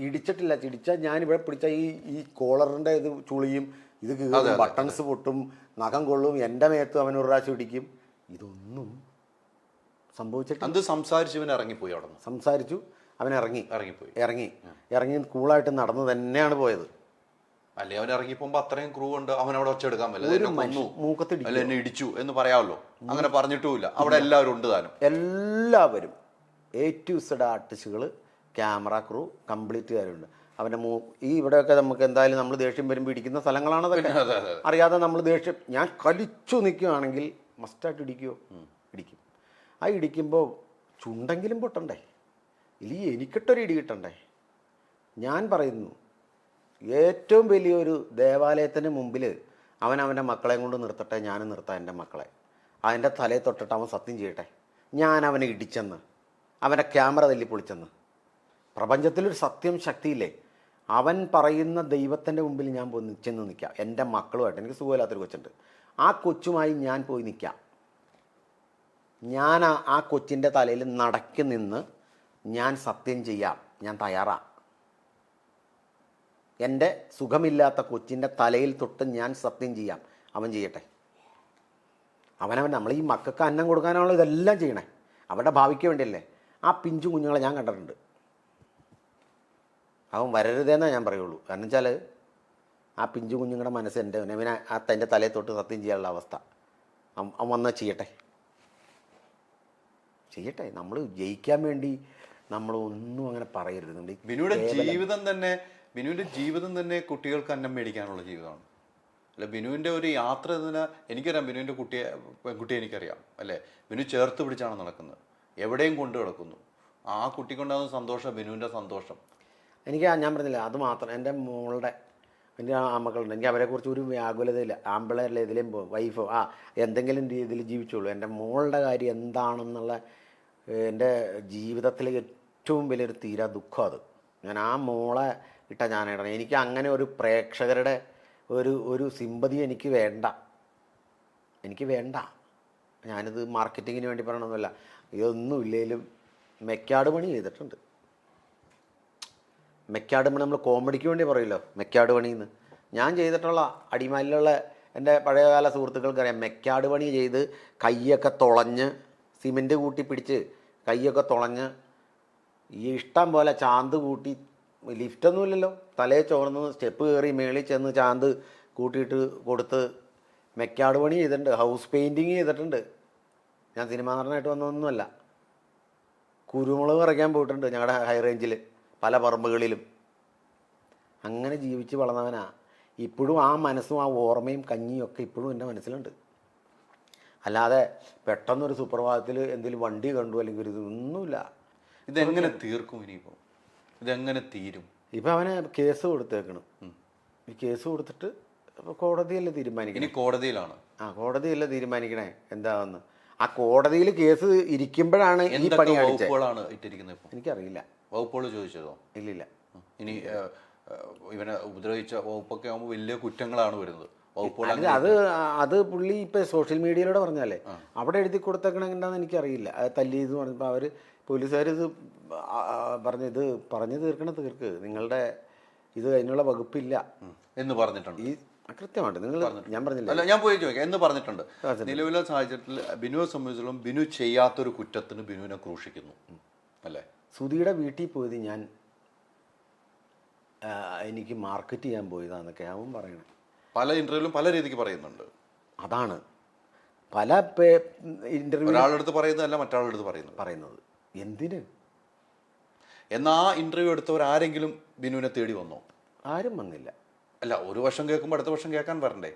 ഇടിച്ചിട്ടില്ല. ഇടിച്ചാൽ ഞാനിവിടെ പിടിച്ച ഈ കോളറിൻ്റെ ഇത് ചുളിയും ഇത് കീറും, ബട്ടൺസ് പൊട്ടും, നഖം കൊള്ളും, എൻ്റെ മേത്ത് അവൻ ഒരു പ്രാവശ്യം ഇടിക്കും. ഇതൊന്നും സംഭവിച്ചിട്ട് അത് സംസാരിച്ച് ഇവൻ ഇറങ്ങിപ്പോയി അവിടെ നിന്ന്. സംസാരിച്ചു, അവൻ ഇറങ്ങിപ്പോയി ഇറങ്ങി കൂളായിട്ട് നടന്നു തന്നെയാണ് പോയത്. അല്ലെ അവൻ ഇറങ്ങിപ്പോകുമ്പോ അത്രയും ക്രൂ ഉണ്ട്, അവൻ അവിടെ വെച്ചെടുക്കാൻ പറ്റില്ല, മൂക്കത്തിടിക്കും, അല്ല എന്നെ ഇടിച്ചു എന്ന് പറയാമല്ലോ. അങ്ങനെ പറഞ്ഞിട്ടുമില്ല, അവിടെ എല്ലാവരും ഉണ്ട് താനും. എല്ലാവരും A to Z ആർട്ടിസ്റ്റുകൾ, ക്യാമറ ക്രൂ കംപ്ലീറ്റ് കാര്യമുണ്ട്. അവൻ്റെ ഈ ഇവിടെയൊക്കെ നമുക്ക് എന്തായാലും നമ്മൾ ദേഷ്യം വരുമ്പോൾ ഇടിക്കുന്ന സ്ഥലങ്ങളാണ് അതൊക്കെ. അറിയാതെ നമ്മൾ ദേഷ്യം, ഞാൻ കലിച്ചു നിൽക്കുകയാണെങ്കിൽ മസ്റ്റായിട്ട് ഇടിക്കുമോ? ഇടിക്കും. ആ ഇടിക്കുമ്പോൾ ചുണ്ടെങ്കിലും പൊട്ടണ്ടേ, ഇല്ലെങ്കിൽ എനിക്കിട്ടൊരു ഇടി കിട്ടണ്ടേ. ഞാൻ പറയുന്നു, ഏറ്റവും വലിയൊരു ദേവാലയത്തിന് മുമ്പിൽ അവൻ്റെ മക്കളെ കൊണ്ട് നിർത്തട്ടെ, ഞാനും നിർത്താം എൻ്റെ മക്കളെ. അതിൻ്റെ തലയിൽ തൊട്ടിട്ട് അവൻ സത്യം ചെയ്യട്ടെ, ഞാൻ അവനെ ഇടിച്ചെന്ന്, അവൻ്റെ ക്യാമറ തല്ലി പൊളിച്ചെന്ന്. പ്രപഞ്ചത്തിലൊരു സത്യം ശക്തിയില്ലേ, അവൻ പറയുന്ന ദൈവത്തിൻ്റെ മുമ്പിൽ ഞാൻ പോയി ചെന്ന് നിൽക്കാം. എൻ്റെ മക്കളുമായിട്ട്, എനിക്ക് സുഖമില്ലാത്തൊരു കൊച്ചുണ്ട്, ആ കൊച്ചുമായി ഞാൻ പോയി നിൽക്കാം. ഞാൻ ആ കൊച്ചിൻ്റെ തലയിൽ നടക്കി നിന്ന് ഞാൻ സത്യം ചെയ്യാം, ഞാൻ തയ്യാറാണ്. എൻ്റെ സുഖമില്ലാത്ത കൊച്ചിൻ്റെ തലയിൽ തൊട്ട് ഞാൻ സത്യം ചെയ്യാം, അവൻ ചെയ്യട്ടെ. അവനവൻ നമ്മൾ ഈ മക്കൾക്ക് അന്നം കൊടുക്കാനുള്ള ഇതെല്ലാം ചെയ്യണേ, അവരുടെ ഭാവിക്ക് വേണ്ടിയല്ലേ. ആ പിഞ്ചു കുഞ്ഞുങ്ങളെ ഞാൻ കണ്ടിട്ടുണ്ട്. അവൻ വരരുതെന്നേ ഞാൻ പറയുള്ളൂ. കാരണം വെച്ചാൽ ആ പിഞ്ചു കുഞ്ഞുങ്ങളുടെ മനസ്സ് അവനെ എൻ്റെ തലയിൽ തൊട്ട് സത്യം ചെയ്യാനുള്ള അവസ്ഥ. അവൻ വന്നാൽ ചെയ്യട്ടെ. നമ്മൾ ജയിക്കാൻ വേണ്ടി നമ്മൾ ഒന്നും അങ്ങനെ പറയരുത്. ബിനുവിന്റെ ജീവിതം തന്നെ കുട്ടികൾക്ക് അന്നം മേടിക്കാനുള്ള ജീവിതമാണ്. അല്ല, ബിനുവിന്റെ ഒരു യാത്ര തന്നെ എനിക്കറിയാം. ബിനുവിന്റെ പെൺകുട്ടിയെ എനിക്കറിയാം, അല്ലേ? ബിനു ചേർത്ത് പിടിച്ചാണ് നടക്കുന്നത്, എവിടെയും കൊണ്ടു കിടക്കുന്നു. ആ കുട്ടിക്കുണ്ടാകുന്ന സന്തോഷം ബിനുവിന്റെ സന്തോഷം. ഞാൻ പറഞ്ഞില്ല, അത് മാത്രം. എൻ്റെ മോളുടെ, എൻ്റെ മക്കളുണ്ട്, എനിക്ക് അവരെക്കുറിച്ച് ഒരു വ്യാകുലതയില്ല. ആമ്പിളേരിൽ ഇതിലേയും വൈഫോ എന്തെങ്കിലും രീതിയിൽ ജീവിച്ചോളൂ. എൻ്റെ മോളുടെ കാര്യം എന്താണെന്നുള്ള എൻ്റെ ജീവിതത്തിലെ ഏറ്റവും വലിയൊരു തീരാ ദുഃഖം അത്. ഞാൻ ആ മോളെ ഞാൻ ഇടണം. എനിക്ക് അങ്ങനെ ഒരു പ്രേക്ഷകരുടെ ഒരു സിമ്പതി എനിക്ക് വേണ്ട. ഞാനിത് മാർക്കറ്റിങ്ങിന് വേണ്ടി പറയണമെന്നല്ല. ഇതൊന്നും ഇല്ലെങ്കിലും മെക്കാട് പണി ചെയ്തിട്ടുണ്ട്. മെക്കാട് പണി നമ്മൾ കോമഡിക്ക് വേണ്ടി പറയുമല്ലോ, മെക്കാട് പണിയെന്ന്. ഞാൻ ചെയ്തിട്ടുള്ള അടിമാലിലുള്ള എൻ്റെ പഴയകാല സുഹൃത്തുക്കൾക്കറിയാം. മെക്കാട് പണി ചെയ്ത് കൈയൊക്കെ തുളഞ്ഞ്, സിമെൻറ്റ് കൂട്ടി പിടിച്ച് കൈയൊക്കെ തുളഞ്ഞ്, ഈ ഇഷ്ടം പോലെ ചാന്ത് കൂട്ടി, ലിഫ്റ്റൊന്നുമില്ലല്ലോ, തലയെ ചോർന്ന് സ്റ്റെപ്പ് കയറി മേളിൽ ചെന്ന് ചാന്ത് കൂട്ടിയിട്ട് കൊടുത്ത് മെക്കാട് പണി ചെയ്തിട്ടുണ്ട്. ഹൗസ് പെയിൻറ്റിങ് ചെയ്തിട്ടുണ്ട്. ഞാൻ സിനിമാ നടനായിട്ട് വന്നതൊന്നുമല്ല. കുരുമുളക് പറിക്കാൻ പോയിട്ടുണ്ട് ഞങ്ങളുടെ ഹൈ റേഞ്ചിൽ, പല പറമ്പുകളിലും. അങ്ങനെ ജീവിച്ച് വളർന്നവനാ. ഇപ്പോഴും ആ മനസ്സും ആ ഓർമ്മയും കഞ്ഞിയും ഒക്കെ ഇപ്പോഴും എൻ്റെ മനസ്സിലുണ്ട്. അല്ലാതെ പെട്ടെന്നൊരു സുപ്രഭാതത്തിൽ എന്തെങ്കിലും വണ്ടി കണ്ടു അല്ലെങ്കിൽ ഇതൊന്നുമില്ല. ഇതെങ്ങനെ തീർക്കും ഇനിയിപ്പോൾ? ഇതെങ്ങനെ തീരും? ഇപ്പം അവനെ കേസ് കൊടുത്തേക്കണം. ഈ കേസ് കൊടുത്തിട്ട് കോടതിയല്ലേ തീരുമാനിക്കണം. ഇനി കോടതിയിലാണ്. കോടതിയല്ലേ തീരുമാനിക്കണേ എന്താണെന്ന്. ആ കോടതിയിൽ കേസ് ഇരിക്കുമ്പോഴാണ് ഈ പണി വകുപ്പുകളാണ് ഇട്ടിരിക്കുന്നത്. ഇപ്പോൾ എനിക്കറിയില്ല. വകുപ്പുകൾ ചോദിച്ചതോ? ഇല്ലില്ല. ഇനി ഇവനെ ഉപദ്രവിച്ച വകുപ്പൊക്കെ ആകുമ്പോൾ വലിയ കുറ്റങ്ങളാണ് വരുന്നത്. അത് പുള്ളി ഇപ്പം സോഷ്യൽ മീഡിയയിലൂടെ പറഞ്ഞാലേ അവിടെ എഴുതി കൊടുത്തേക്കണെങ്കിലാന്ന് എനിക്കറിയില്ല. അത് തല്ലിയെന്ന് പറഞ്ഞപ്പോൾ അവർ പോലീസുകാർ ഇത് പറഞ്ഞു തീർക്ക്, നിങ്ങളുടെ ഇത് അതിനുള്ള വകുപ്പില്ല എന്ന് പറഞ്ഞിട്ടുണ്ട്. ഈ കൃത്യമായിട്ട് നിങ്ങൾ ഞാൻ പറഞ്ഞില്ല. അല്ല, ഞാൻ പോയി ചോദിക്കാം എന്ന് പറഞ്ഞിട്ടുണ്ട്. നിലവിലെ സാഹചര്യത്തിൽ ബിനുവെ സംബന്ധിച്ചിടത്തോളം ബിനു ചെയ്യാത്തൊരു കുറ്റത്തിന് ബിനുവിനെ ക്രൂശിക്കുന്നു, അല്ലേ? സുധിയുടെ വീട്ടിൽ പോയത് എനിക്ക് മാർക്കറ്റ് ചെയ്യാൻ പോയതാന്നൊക്കെ അവൻ പറയണേ. പല ഇന്റർവ്യൂവിലും പല രീതിക്ക് പറയുന്നുണ്ട്. അതാണ് പല ഇന്റർവ്യൂ ഒരാളെടുത്ത് പറയുന്നതല്ല മറ്റൊരാളെടുത്ത് പറയുന്നത്. എന്തിന്? എന്നാ ആ ഇന്റർവ്യൂ എടുത്തവരാരെങ്കിലും ബിനുവിനെ തേടി വന്നോ? ആരും വന്നില്ല. അല്ല, ഒരു വർഷം കേൾക്കുമ്പോൾ അടുത്ത വർഷം കേൾക്കാൻ വരണ്ടേ?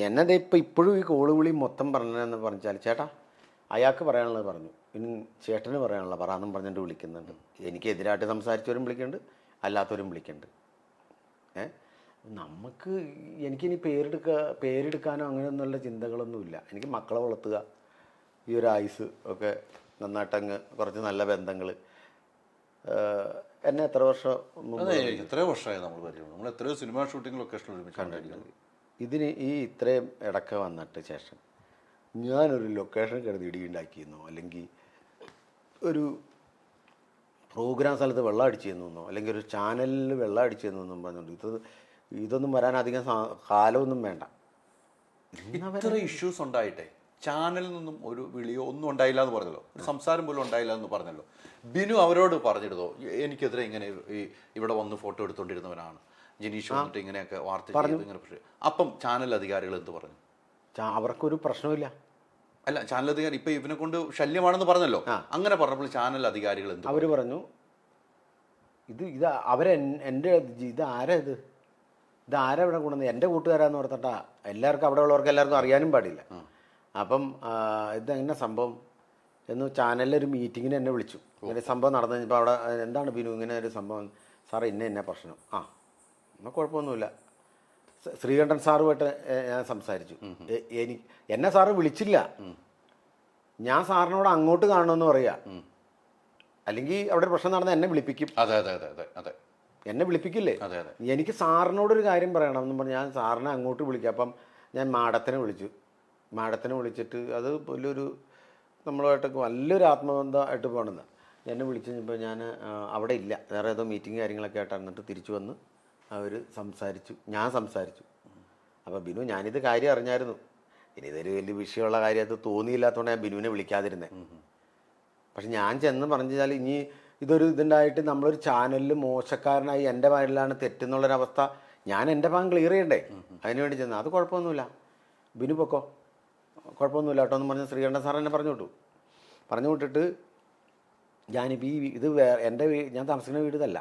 എന്നെ ഇപ്പോഴും ഈ കോളുവിളി മൊത്തം പറഞ്ഞതെന്ന് പറഞ്ഞാൽ, ചേട്ടാ അയാൾക്ക് പറയാനുള്ളത് പറഞ്ഞു, ഇനി ചേട്ടന് പറയാനുള്ളത് പറയാമെന്നും പറഞ്ഞിട്ട് വിളിക്കുന്നുണ്ട്. എനിക്കെതിരായിട്ട് സംസാരിച്ചവരും വിളിക്കുന്നുണ്ട്, അല്ലാത്തവരും വിളിക്കുന്നുണ്ട്. എനിക്കിനി പേരെടുക്കാനോ അങ്ങനെയൊന്നുള്ള ചിന്തകളൊന്നുമില്ല. എനിക്ക് മക്കളെ വളർത്തുക, ഈ ഒരു ആയുസ് ഒക്കെ നന്നായിട്ടങ്ങ് കുറച്ച് നല്ല ബന്ധങ്ങൾ. എന്നെ എത്രയോ വർഷമായി നമ്മൾ എത്രയോ സിനിമാ ഷൂട്ടിംഗ് ലൊക്കേഷൻ കണ്ടിരിക്കുന്നത്. ഇതിന് ഇത്രയും ഇടയ്ക്ക് വന്നിട്ട് ശേഷം ഞാനൊരു ലൊക്കേഷൻ കിടന്ന് ഇടിയുണ്ടാക്കിയെന്നോ അല്ലെങ്കിൽ ഒരു പ്രോഗ്രാം സ്ഥലത്ത് വെള്ളം അടിച്ചു തന്നോ അല്ലെങ്കിൽ ഒരു ചാനലിൽ വെള്ളം അടിച്ചു തന്നോ പറഞ്ഞുകൊണ്ട് ഇത് ഇതൊന്നും വരാൻ അധികം കാലമൊന്നും വേണ്ട. ഇത്ര ഇഷ്യൂസ് ഉണ്ടായിട്ടെ ചാനലിൽ നിന്നും ഒരു വിളിയോ ഒന്നും ഉണ്ടായില്ല എന്ന് പറഞ്ഞല്ലോ, ഒരു സംസാരം പോലും ഉണ്ടായില്ല എന്ന് പറഞ്ഞല്ലോ. ബിനു അവരോട് പറഞ്ഞിരുന്നോ എനിക്കെതിരെ ഇങ്ങനെ ഇവിടെ വന്ന് ഫോട്ടോ എടുത്തുകൊണ്ടിരുന്നവനാണ് ജിനീഷ് വന്നിട്ട് ഇങ്ങനെയൊക്കെ വാർത്ത ചെയ്ത് ഇങ്ങനെ? അപ്പം ചാനൽ അധികാരികൾ എന്ത് പറഞ്ഞു? അവർക്കൊരു പ്രശ്നമില്ല. അല്ല, ചാനൽ അധികാരി ഇപ്പൊ ഇവനെ കൊണ്ട് ശല്യമാണെന്ന് പറഞ്ഞല്ലോ, അങ്ങനെ പറഞ്ഞപ്പോൾ ചാനൽ അധികാരികൾ എന്ത്? അവർ പറഞ്ഞു ഇത് എൻ്റെ ഇതാരാ ഇതാരാ ഇവിടെ കൊണ്ടുവന്നത്, എൻ്റെ കൂട്ടുകാരാന്ന് ഓർത്തിട്ടാ. എല്ലാവർക്കും അവിടെ ഉള്ളവർക്ക് എല്ലാവർക്കും അറിയാനും പാടില്ല. അപ്പം ഇതെങ്ങനെ സംഭവം എന്ന് ചാനലിലൊരു മീറ്റിങ്ങിന് എന്നെ വിളിച്ചു. ഇങ്ങനെ സംഭവം നടന്നു കഴിഞ്ഞപ്പോൾ അവിടെ എന്താണ് ബിനു ഇങ്ങനെ ഒരു സംഭവം സാറേ ഇന്ന പ്രശ്നം. എന്നാൽ കുഴപ്പമൊന്നുമില്ല. ശ്രീകണ്ഠൻ സാറുമായിട്ട് ഞാൻ സംസാരിച്ചു. എന്നെ സാറ് വിളിച്ചില്ല, ഞാൻ സാറിനോട് അങ്ങോട്ട് കാണണമെന്ന് പറയാ. അല്ലെങ്കിൽ അവിടെ പ്രശ്നം നടന്ന എന്നെ വിളിപ്പിക്കും. അതെ അതെ അതെ അതെ അതെ, എന്നെ വിളിപ്പിക്കില്ലേ? എനിക്ക് സാറിനോടൊരു കാര്യം പറയണം എന്ന് പറഞ്ഞ് ഞാൻ സാറിനെ അങ്ങോട്ട് വിളിക്കാം. അപ്പം ഞാൻ മാഡത്തിനെ വിളിച്ചിട്ട് അത് വലിയൊരു നമ്മളുമായിട്ടൊക്കെ വലിയൊരു ആത്മബന്ധമായിട്ട് പോകണമെന്ന് എന്നെ വിളിച്ചു കഴിഞ്ഞപ്പോൾ ഞാൻ അവിടെ ഇല്ല, വേറെ ഏതോ മീറ്റിംഗ് കാര്യങ്ങളൊക്കെ ആയിട്ട് എന്നിട്ട് തിരിച്ചു വന്ന് അവർ ഞാൻ സംസാരിച്ചു. അപ്പോൾ ബിനു ഞാനിത് കാര്യം അറിഞ്ഞായിരുന്നു, ഇനി ഇതൊരു വലിയ വിഷയമുള്ള കാര്യമായിട്ട് തോന്നിയില്ലാത്തതുകൊണ്ട് ഞാൻ ബിനുവിനെ വിളിക്കാതിരുന്നത്. പക്ഷെ ഞാൻ ചെന്ന് പറഞ്ഞാൽ ഇനി ഇതുണ്ടായിട്ട് നമ്മളൊരു ചാനലിൽ മോശക്കാരനായി എൻ്റെ പേരിലാണ് തെറ്റെന്നുള്ളൊരവസ്ഥ ഞാൻ എൻ്റെ ഭാഗം ക്ലിയർ ചെയ്യണ്ടേ, അതിന് വേണ്ടി ചെന്ന്. അത് കുഴപ്പമൊന്നുമില്ല ബിനു പൊക്കോ, കുഴപ്പമൊന്നുമില്ല കേട്ടോ എന്ന് പറഞ്ഞ് ശ്രീകണ്ഠൻ സാർ എന്നെ പറഞ്ഞു വിട്ടിട്ട് ഞാനിപ്പോൾ ഇത് ഞാൻ താമസിക്കുന്ന വീട് ഇതല്ല,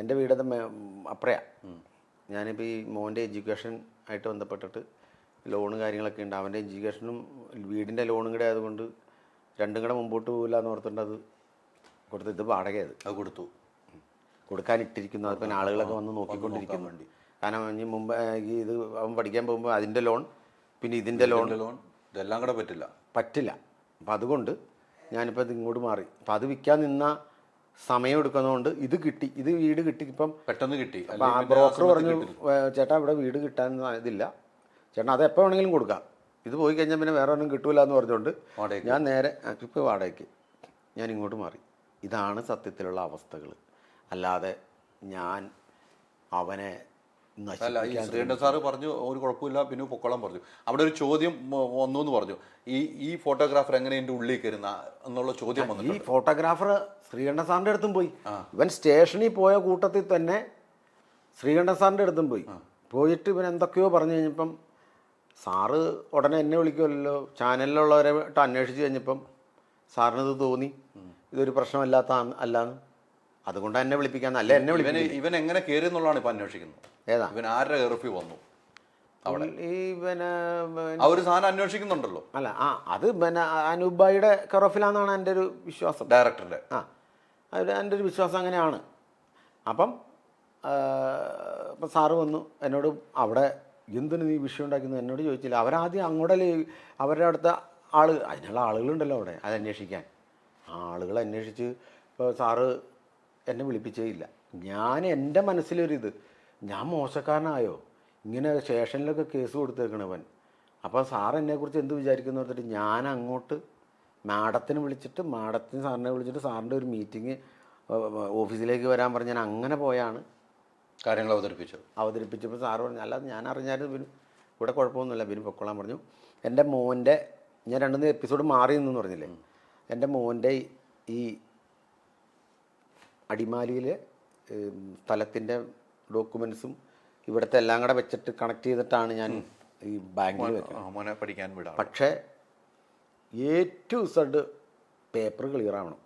എൻ്റെ വീടത് അപ്പറയാ. ഞാനിപ്പോൾ ഈ മോൻ്റെ എഡ്യൂക്കേഷൻ ആയിട്ട് ബന്ധപ്പെട്ടിട്ട് ലോണ് കാര്യങ്ങളൊക്കെ ഉണ്ട്. അവൻ്റെ എഡ്യൂക്കേഷനും വീടിൻ്റെ ലോണും കൂടെ ആയതുകൊണ്ട് രണ്ടും കൂടെ മുമ്പോട്ട് പോകില്ല എന്ന് ഓർത്തിട്ട് അത് കൊടുത്ത് ഇത് വാടകയത് അത് കൊടുക്കാനിട്ടിരിക്കുന്നു. അതിപ്പോൾ ആളുകളൊക്കെ വന്ന് നോക്കിക്കൊണ്ടിരിക്കാൻ വേണ്ടി. കാരണം ഇനി മുമ്പ് ഇത് അവൻ പഠിക്കാൻ പോകുമ്പോൾ അതിൻ്റെ ലോൺ പിന്നെ ഇതിൻ്റെ ലോൺ ഇതെല്ലാം കൂടെ പറ്റില്ല. അപ്പം അതുകൊണ്ട് ഞാനിപ്പോൾ ഇത് ഇങ്ങോട്ട് മാറി. അപ്പം അത് വിൽക്കാൻ നിന്ന സമയം എടുക്കുന്നതുകൊണ്ട് ഇത് വീട് കിട്ടി, ഇപ്പം പെട്ടെന്ന് കിട്ടി. അപ്പം ആ ബ്രോക്കർ പറഞ്ഞു ചേട്ടാ ഇവിടെ വീട് കിട്ടാൻ ഇതില്ല ചേട്ടാ, അത് എപ്പോൾ വേണമെങ്കിലും കൊടുക്കാം, ഇത് പോയി കഴിഞ്ഞാൽ പിന്നെ വേറെ ഒന്നും കിട്ടൂല എന്ന് പറഞ്ഞുകൊണ്ട് ഞാൻ നേരെ ഇപ്പോൾ വാടകയ്ക്ക് ഞാൻ ഇങ്ങോട്ട് മാറി. ഇതാണ് സത്യത്തിലുള്ള അവസ്ഥകൾ. അല്ലാതെ ഞാൻ അവനെ ശ്രീകണ്ഠൻ സാറ് പറഞ്ഞു ഒരു കുഴപ്പമില്ല ബിനു പൊക്കോളാൻ പറഞ്ഞു. അവിടെ ഒരു ചോദ്യം വന്നു എന്ന് പറഞ്ഞു, ഈ ഫോട്ടോഗ്രാഫർ എങ്ങനെ എൻ്റെ ഉള്ളിൽ കയറുന്ന എന്നുള്ള ചോദ്യം വന്നു. ഈ ഫോട്ടോഗ്രാഫർ ശ്രീകണ്ഠൻ സാറിൻ്റെ അടുത്തും പോയി. ഇവൻ സ്റ്റേഷനിൽ പോയ കൂട്ടത്തിൽ തന്നെ ശ്രീകണ്ഠൻ സാറിൻ്റെ അടുത്തും പോയിട്ട് ഇവൻ എന്തൊക്കെയോ പറഞ്ഞു കഴിഞ്ഞപ്പം സാറ് ഉടനെ എന്നെ വിളിക്കുമല്ലോ. ചാനലിലുള്ളവരെ അന്വേഷിച്ച് കഴിഞ്ഞപ്പം സാറിനത് തോന്നി ഇതൊരു പ്രശ്നമല്ലാത്ത അല്ലാന്ന്, അതുകൊണ്ടാണ് എന്നെ വിളിപ്പിക്കാന്ന്. അല്ല എന്നെ ഇവൻ എങ്ങനെ കയറി എന്നുള്ളതാണ് ഇപ്പം അന്വേഷിക്കുന്നത്. ഏതാ ഇവൻ ആരുടെ എയർഫി വന്നു അവിടെ ഇവന് അവർ സാധനം അന്വേഷിക്കുന്നുണ്ടല്ലോ. അല്ല അത് പിന്നെ അനൂപായിയുടെ കെറോഫിലാന്നാണ് എൻ്റെ ഒരു വിശ്വാസം, ഡയറക്ടറുടെ. എൻ്റെ ഒരു വിശ്വാസം അങ്ങനെയാണ്. അപ്പം സാറ് വന്നു എന്നോട് അവിടെ എന്തിനു നീ വിഷയം ഉണ്ടാക്കുന്നത് എന്നോട് ചോദിച്ചില്ല. അവരാദ്യം അങ്ങോട്ടല്ലേ അവരുടെ അടുത്ത അതിനുള്ള ആളുകളുണ്ടല്ലോ അവിടെ അത് അന്വേഷിക്കാൻ. ആളുകൾ അന്വേഷിച്ച് ഇപ്പോൾ സാറ് എന്നെ വിളിപ്പിച്ചേ ഇല്ല. ഞാൻ എൻ്റെ മനസ്സിലൊരിത് ഞാൻ മോശക്കാരനായോ ഇങ്ങനെ സ്റ്റേഷനിലൊക്കെ കേസ് കൊടുത്തേക്കണവൻ. അപ്പോൾ സാർ എന്നെക്കുറിച്ച് എന്ത് വിചാരിക്കുന്നു പറഞ്ഞിട്ട് ഞാൻ അങ്ങോട്ട് മാഡത്തിനെ വിളിച്ചിട്ട് സാറിനെ വിളിച്ചിട്ട് സാറിൻ്റെ ഒരു മീറ്റിംഗ് ഓഫീസിലേക്ക് വരാൻ പറഞ്ഞ് ഞാൻ അങ്ങനെ പോയാണ് കാര്യങ്ങൾ അവതരിപ്പിച്ചപ്പോൾ സാറ് പറഞ്ഞു അല്ലാതെ ഞാൻ അറിഞ്ഞായിരുന്നു ബിനു ഇവിടെ കുഴപ്പമൊന്നുമില്ല ബിനു പൊക്കോളാൻ പറഞ്ഞു. എൻ്റെ മോൻ്റെ ഞാൻ 2-3 എപ്പിസോഡ് മാറി നിന്നു പറഞ്ഞില്ലേ, എൻ്റെ മോൻ്റെ ഈ അടിമാലിയിലെ സ്ഥലത്തിൻ്റെ ഡോക്യുമെൻസും ഇവിടുത്തെ എല്ലാം കൂടെ വെച്ചിട്ട് കണക്ട് ചെയ്തിട്ടാണ് ഞാൻ ഈ ബാങ്കിൽ വെക്കുന്നത്. പക്ഷേ A to Z paper clear ആവണം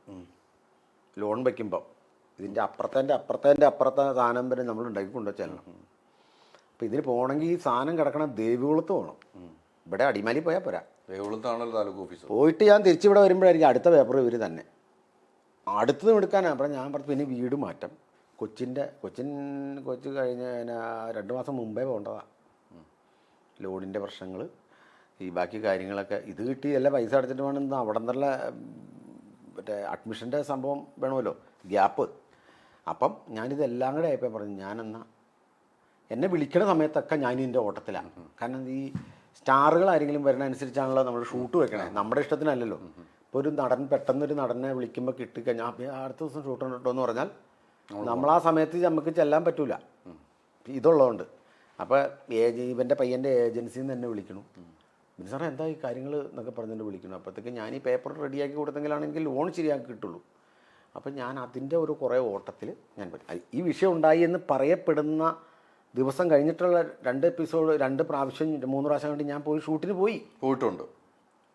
ലോൺ വയ്ക്കുമ്പോൾ. ഇതിൻ്റെ അപ്പുറത്തെ സാധനം വരെ നമ്മൾ ഉണ്ടാക്കിക്കൊണ്ടു ചെല്ലണം. അപ്പോൾ ഇതിന് പോകണമെങ്കിൽ ഈ സാധനം കിടക്കണം ദേവികുളത്ത് പോകണം. ഇവിടെ അടിമാലി പോയാൽ പോരാ, ദേവികുളത്താണല്ലോ താലൂക്ക് ഓഫീസ്. പോയിട്ട് ഞാൻ തിരിച്ചിവിടെ വരുമ്പോഴായിരിക്കും അടുത്ത പേപ്പർ ഇവർ തന്നെ അടുത്തതും എടുക്കാനാണ്. അപ്പോൾ ഞാൻ പറഞ്ഞു പിന്നെ വീട് മാറ്റം കൊച്ച് കഴിഞ്ഞ 2 മാസം മുമ്പേ പോകേണ്ടതാണ്. ലോണിൻ്റെ പ്രശ്നങ്ങൾ ഈ ബാക്കി കാര്യങ്ങളൊക്കെ ഇത് കിട്ടി എല്ലാം പൈസ അടച്ചിട്ട് വേണം അവിടെ നിന്നുള്ള മറ്റേ അഡ്മിഷൻ്റെ സംഭവം വേണമല്ലോ ഗ്യാപ്പ്. അപ്പം ഞാനിതെല്ലാം കൂടെ ആയപ്പോൾ പറഞ്ഞു ഞാനെന്നാൽ എന്നെ വിളിക്കുന്ന സമയത്തൊക്കെ ഞാനിതിൻ്റെ ഓട്ടത്തിലാണ്. കാരണം ഈ സ്റ്റാറുകൾ ആരെങ്കിലും വരുന്ന അനുസരിച്ചാണല്ലോ നമ്മൾ ഷൂട്ട് വെക്കണേ, നമ്മുടെ ഇഷ്ടത്തിനല്ലല്ലോ. ഇപ്പോൾ ഒരു നടൻ പെട്ടെന്നൊരു നടനെ വിളിക്കുമ്പോൾ കിട്ടിക്കഴിഞ്ഞാൽ അടുത്ത ദിവസം ഷൂട്ട് ഉണ്ടോ എന്ന് പറഞ്ഞാൽ നമ്മൾ ആ സമയത്ത് നമുക്ക് ചെല്ലാൻ പറ്റൂല. ഇതുള്ളതുകൊണ്ട്. അപ്പോൾ ഇവൻ്റെ പയ്യൻ്റെ ഏജൻസിയിൽ നിന്ന് തന്നെ വിളിക്കണം. പിന്നെ സാറേ എന്താ ഈ കാര്യങ്ങൾ എന്നൊക്കെ പറഞ്ഞിട്ട് വിളിക്കണം. അപ്പോഴത്തേക്ക് ഞാൻ ഈ പേപ്പർ റെഡിയാക്കി കൊടുത്തെങ്കിലാണെങ്കിൽ ലോൺ ശരിയാക്കി കിട്ടുള്ളൂ. അപ്പം ഞാൻ അതിൻ്റെ ഒരു കുറേ ഓട്ടത്തിൽ ഞാൻ ഈ വിഷയം ഉണ്ടായി എന്ന് പറയപ്പെടുന്ന ദിവസം കഴിഞ്ഞിട്ടുള്ള 2 എപ്പിസോഡ് 2 പ്രാവശ്യം 3 പ്രാവശ്യം കൊണ്ട് ഞാൻ പോയി ഷൂട്ടിന് പോയിട്ടുണ്ട്.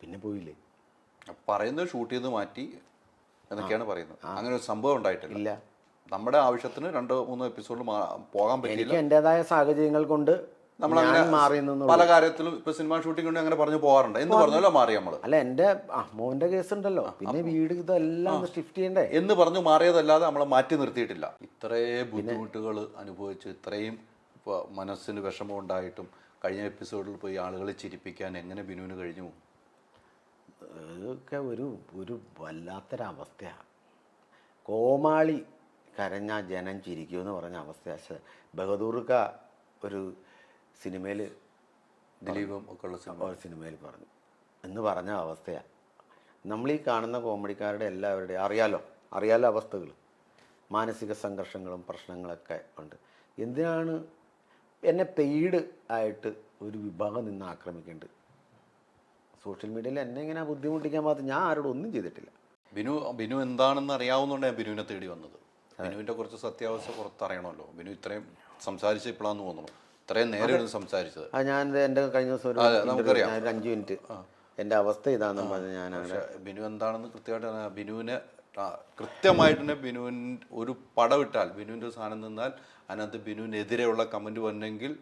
പിന്നെ പോയില്ലേ? പറയുന്നത് ഷൂട്ട് ചെയ്ത് മാറ്റി എന്നൊക്കെയാണ് പറയുന്നത്. അങ്ങനെ ഒരു സംഭവം ഉണ്ടായിട്ടില്ല. ഇല്ല. നമ്മുടെ ആവശ്യത്തിന് 2-3 എപ്പിസോഡിൽ പോകാൻ പറ്റില്ല. എനിക്ക് എൻ്റെതായ സാഹചര്യങ്ങൾ കൊണ്ട് നമ്മളങ്ങനെ മാറി പല കാര്യത്തിലും ഇപ്പൊ സിനിമ ഷൂട്ടിംഗ് കൊണ്ട് അങ്ങനെ പറഞ്ഞു പോകാറുണ്ട്. എന്ന് പറഞ്ഞല്ലോ മാറി നമ്മള്. അല്ല എൻ്റെ മോൻ്റെ കേസ് ഉണ്ടല്ലോ, പിന്നെ വീട് ഇതെല്ലാം ഷിഫ്റ്റ് ചെയ്യണ്ടേ എന്ന് പറഞ്ഞു മാറിയതല്ലാതെ നമ്മളെ മാറ്റി നിർത്തിയിട്ടില്ല. ഇത്രയും ബുദ്ധിമുട്ടുകൾ അനുഭവിച്ച് ഇത്രയും മനസ്സിന് വിഷമം ഉണ്ടായിട്ടും കഴിഞ്ഞ എപ്പിസോഡിൽ പോയി ആളുകളെ ചിരിപ്പിക്കാൻ എങ്ങനെ ബിനുവിന് കഴിഞ്ഞു? ഇതൊക്കെ ഒരു വല്ലാത്തൊരവസ്ഥയാണ്. കോമാളി കരഞ്ഞ ജനം ചിരിക്കുമെന്ന് പറഞ്ഞ അവസ്ഥയാണ്. ബഹദൂർക്ക ഒരു സിനിമയിൽ ദിലീപും ഒക്കെ ഉള്ള സിനിമയിൽ പറഞ്ഞു എന്ന് പറഞ്ഞ അവസ്ഥയാണ്. നമ്മളീ കാണുന്ന കോമഡിക്കാരുടെ എല്ലാവരുടെയും അറിയാലോ അവസ്ഥകൾ, മാനസിക സംഘർഷങ്ങളും പ്രശ്നങ്ങളൊക്കെ ഉണ്ട്. എന്തിനാണ് എന്നെ പെയ്ഡ് ആയിട്ട് ഒരു വിഭാഗം നിന്ന് ആക്രമിക്കേണ്ടത്? സോഷ്യൽ മീഡിയയിൽ എന്നെ ഇങ്ങനെ ബുദ്ധിമുട്ടിക്കാൻ മാത്രം ഞാൻ ആരോടും ഒന്നും ചെയ്തിട്ടില്ല. ബിനു എന്താണെന്ന് അറിയാവുന്നതുകൊണ്ട് ഞാൻ ബിനുവിനെ തേടി വന്നത്. ബിനുവിൻ്റെ കുറച്ച് സത്യാവസ്ഥ പുറത്തറിയണമല്ലോ. ബിനു ഇത്രയും സംസാരിച്ച ഇപ്പോഴാന്ന് തോന്നുന്നു, ഇത്രയും നേരെ സംസാരിച്ചത്. ഞാൻ എൻ്റെ കഴിഞ്ഞ ദിവസം ഒരു 5 മിനിറ്റ് എൻ്റെ അവസ്ഥ ഇതാണെന്ന് പറഞ്ഞ് ഞാൻ ബിനു എന്താണെന്ന് കൃത്യമായിട്ട് ബിനുവിനെ കൃത്യമായിട്ട് തന്നെ ബിനുവിന് ഒരു പടം ഇട്ടാൽ ബിനുവിൻ്റെ സാധനം നിന്നാൽ അതിനകത്ത് ബിനുവിനെതിരെയുള്ള കമൻറ്റ് വന്നെങ്കിൽ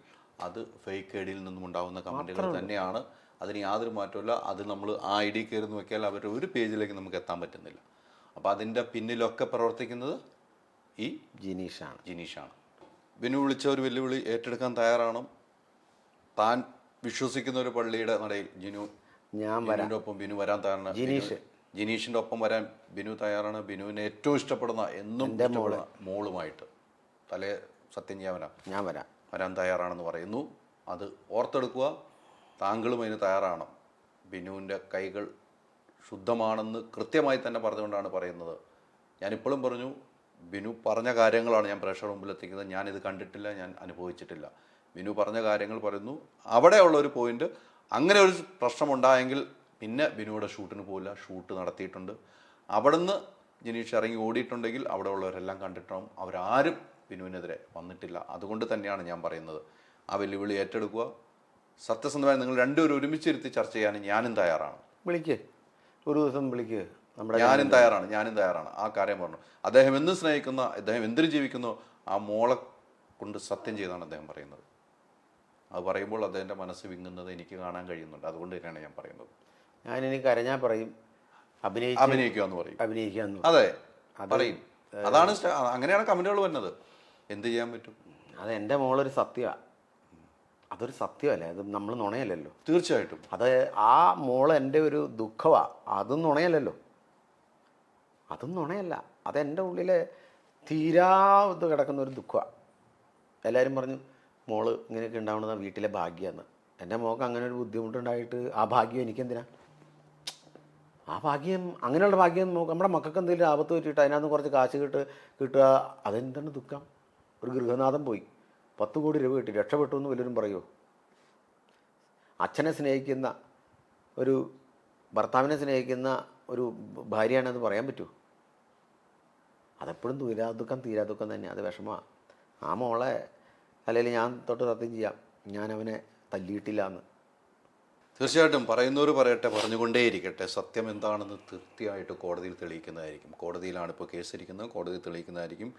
അത് ഫേക്ക് ഐ ഡിയിൽ നിന്നും ഉണ്ടാകുന്ന കമൻറ്റുകൾ തന്നെയാണ്. അതിന് യാതൊരു മാറ്റമില്ല. അത് നമ്മൾ ആ ഐ ഡി കയറി നോക്കിയാൽ അവരുടെ ഒരു പേജിലേക്ക് നമുക്ക് എത്താൻ പറ്റുന്നില്ല. അപ്പോൾ അതിൻ്റെ പിന്നിലൊക്കെ പ്രവർത്തിക്കുന്നത് ഈ ജിനീഷാണ്. ബിനു വിളിച്ച ഒരു വെല്ലുവിളി ഏറ്റെടുക്കാൻ തയ്യാറാണ്. താൻ വിശ്വസിക്കുന്ന ഒരു പള്ളിയുടെ നടയിൽ ജിനുവിൻ്റെ ഒപ്പം ബിനു വരാൻ തയ്യാറാണ്. ജിനീഷിൻ്റെ ഒപ്പം വരാൻ ബിനു തയ്യാറാണ്. ബിനുവിനെ ഏറ്റവും ഇഷ്ടപ്പെടുന്ന എന്നും മോളുമായിട്ട് തലേ സത്യം ചെയ്യാൻ വരാൻ തയ്യാറാണെന്ന് പറയുന്നു. അത് ഓർത്തെടുക്കുക. താങ്കളും അതിന് തയ്യാറാണ്. ബിനുവിൻ്റെ കൈകൾ ശുദ്ധമാണെന്ന് കൃത്യമായി തന്നെ പറഞ്ഞുകൊണ്ടാണ് പറയുന്നത്. ഞാനിപ്പോഴും പറഞ്ഞു, ബിനു പറഞ്ഞ കാര്യങ്ങളാണ് ഞാൻ പ്രേക്ഷകരുടെ മുമ്പിൽ എത്തിക്കുന്നത്. ഞാനിത് കണ്ടിട്ടില്ല, ഞാൻ അനുഭവിച്ചിട്ടില്ല. ബിനു പറഞ്ഞ കാര്യങ്ങൾ പറയുന്നു. അവിടെയുള്ള ഒരു പോയിന്റ്, അങ്ങനെ ഒരു പ്രശ്നമുണ്ടായെങ്കിൽ പിന്നെ ബിനുവിടെ ഷൂട്ടിന് പോയില്ല. ഷൂട്ട് നടത്തിയിട്ടുണ്ട്. അവിടുന്ന് ജിനീഷ് ഇറങ്ങി ഓടിയിട്ടുണ്ടെങ്കിൽ അവിടെ ഉള്ളവരെല്ലാം കണ്ടിട്ടുണ്ടാവും. അവരാരും ബിനുവിനെതിരെ വന്നിട്ടില്ല. അതുകൊണ്ട് തന്നെയാണ് ഞാൻ പറയുന്നത്, ആ വെല്ലുവിളി ഏറ്റെടുക്കുക. സത്യസന്ധമായി നിങ്ങൾ രണ്ടുപേരും ഒരുമിച്ചിരുത്തി ചർച്ച ചെയ്യാൻ ഞാനും തയ്യാറാണ്. ഒരു ദിവസം ഞാനും തയ്യാറാണ്. ആ കാര്യം പറഞ്ഞു. അദ്ദേഹം എന്തും സ്നേഹിക്കുന്ന, അദ്ദേഹം എന്തിനു ജീവിക്കുന്നോ ആ മോളെ കൊണ്ട് സത്യം ചെയ്താണ് അദ്ദേഹം പറയുന്നത്. അത് പറയുമ്പോൾ അദ്ദേഹത്തിൻ്റെ മനസ്സ് വിങ്ങുന്നത് എനിക്ക് കാണാൻ കഴിയുന്നുണ്ട്. അതുകൊണ്ട് തന്നെയാണ് ഞാൻ പറയുന്നത്. ഞാനിനി കരഞ്ഞാൽ പറയും, അഭിനയിക്കാന്ന് പറയും. അതെ, പറയും. അതാണ് അങ്ങനെയാണ് കമന്റുകൾ വരുന്നത്. എന്ത് ചെയ്യാൻ പറ്റും? അത് എൻ്റെ മോളൊരു സത്യമാണ്. അതൊരു സത്യമല്ലേ, അത് നമ്മൾ നുണയല്ലല്ലോ. തീർച്ചയായിട്ടും അത് ആ മോൾ എൻ്റെ ഒരു ദുഃഖമാണ്. അതും നുണയല്ലല്ലോ, അതും നുണയല്ല. അതെൻ്റെ ഉള്ളിലെ തീരാത് കിടക്കുന്ന ഒരു ദുഃഖമാണ്. എല്ലാവരും പറഞ്ഞു മോള് ഇങ്ങനെയൊക്കെ ഉണ്ടാവുന്നത് വീട്ടിലെ ഭാഗ്യമാണ്. എൻ്റെ മോൾക്ക് അങ്ങനെ ഒരു ബുദ്ധിമുട്ടുണ്ടായിട്ട് ആ ഭാഗ്യം എനിക്കെന്തിനാ? ആ ഭാഗ്യം, അങ്ങനെയുള്ള ഭാഗ്യം നമ്മുടെ മക്കൾക്ക് എന്തെങ്കിലും ആപത്ത് പറ്റിയിട്ട് അതിനകത്ത് കുറച്ച് കാശ് കിട്ടുക, അതെന്താണ് ദുഃഖം? ഒരു ഗൃഹനാഥൻ പോയി 10 കോടി രൂപ കിട്ടി, രക്ഷപ്പെട്ടു എന്ന് വല്ലവരും പറയുമോ? അച്ഛനെ സ്നേഹിക്കുന്ന ഒരു ഭർത്താവിനെ സ്നേഹിക്കുന്ന ഒരു ഭാര്യയാണെന്ന് പറയാൻ പറ്റുമോ? അതെപ്പോഴും തീരാദുഃഖം തന്നെ. അത് വിഷമമാണ്. ആ മോളെ അല്ലെങ്കിൽ ഞാൻ തൊട്ട് സത്യം ചെയ്യാം, ഞാൻ അവനെ തല്ലിയിട്ടില്ല എന്ന്. തീർച്ചയായിട്ടും പറയുന്നവർ പറയട്ടെ, പറഞ്ഞുകൊണ്ടേയിരിക്കട്ടെ. സത്യം എന്താണെന്ന് തീർച്ചയായിട്ട് കോടതിയിൽ തെളിയിക്കുന്നതായിരിക്കും. കോടതിയിലാണ് ഇപ്പോൾ കേസിരിക്കുന്നത്, കോടതിയിൽ തെളിയിക്കുന്നതായിരിക്കും.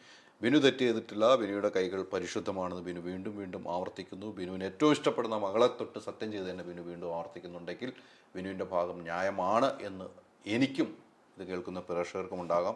ബിനു തെറ്റ് ചെയ്തിട്ടില്ല, ബിനുയുടെ കൈകൾ പരിശുദ്ധമാണെന്ന് ബിനു വീണ്ടും വീണ്ടും ആവർത്തിക്കുന്നു. ബിനുവിന് ഏറ്റവും ഇഷ്ടപ്പെടുന്ന മകളെ തൊട്ട് സത്യം ചെയ്ത് തന്നെ ബിനു വീണ്ടും ആവർത്തിക്കുന്നുണ്ടെങ്കിൽ ബിനുവിൻ്റെ ഭാഗം ന്യായമാണ് എന്ന് എനിക്കും ഇത് കേൾക്കുന്ന പ്രേക്ഷകർക്കും ഉണ്ടാകാം.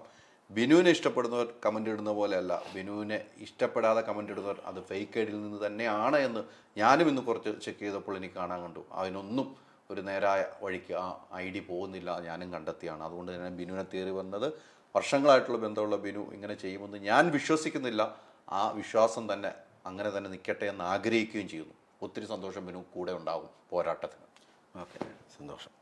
ബിനുവിനെ ഇഷ്ടപ്പെടുന്നവർ കമൻ്റ് ഇടുന്ന പോലെയല്ല, ബിനുവിനെ ഇഷ്ടപ്പെടാതെ കമൻ്റ് ഇടുന്നവർ അത് ഫേക്ക് ഐഡിയിൽ നിന്ന് തന്നെയാണ് എന്ന് ഞാനും ഇന്ന് കുറച്ച് ചെക്ക് ചെയ്തപ്പോൾ എനിക്ക് കാണാൻ കണ്ടു. അതിനൊന്നും ഒരു നേരായ വഴിക്ക് ആ ഐ ഡി പോകുന്നില്ല, ഞാനും കണ്ടെത്തിയാണ്. അതുകൊണ്ട് തന്നെ ബിനുവിനെ തേറി വന്നത് വർഷങ്ങളായിട്ടുള്ള ബന്ധമുള്ള ബിനു ഇങ്ങനെ ചെയ്യുമെന്ന് ഞാൻ വിശ്വസിക്കുന്നില്ല. ആ വിശ്വാസം തന്നെ അങ്ങനെ തന്നെ നിൽക്കട്ടെ എന്ന് ആഗ്രഹിക്കുകയും ചെയ്യുന്നു. ഒത്തിരി സന്തോഷം. ബിനു കൂടെ ഉണ്ടാകും പോരാട്ടത്തിന്. ഓക്കെ, സന്തോഷം.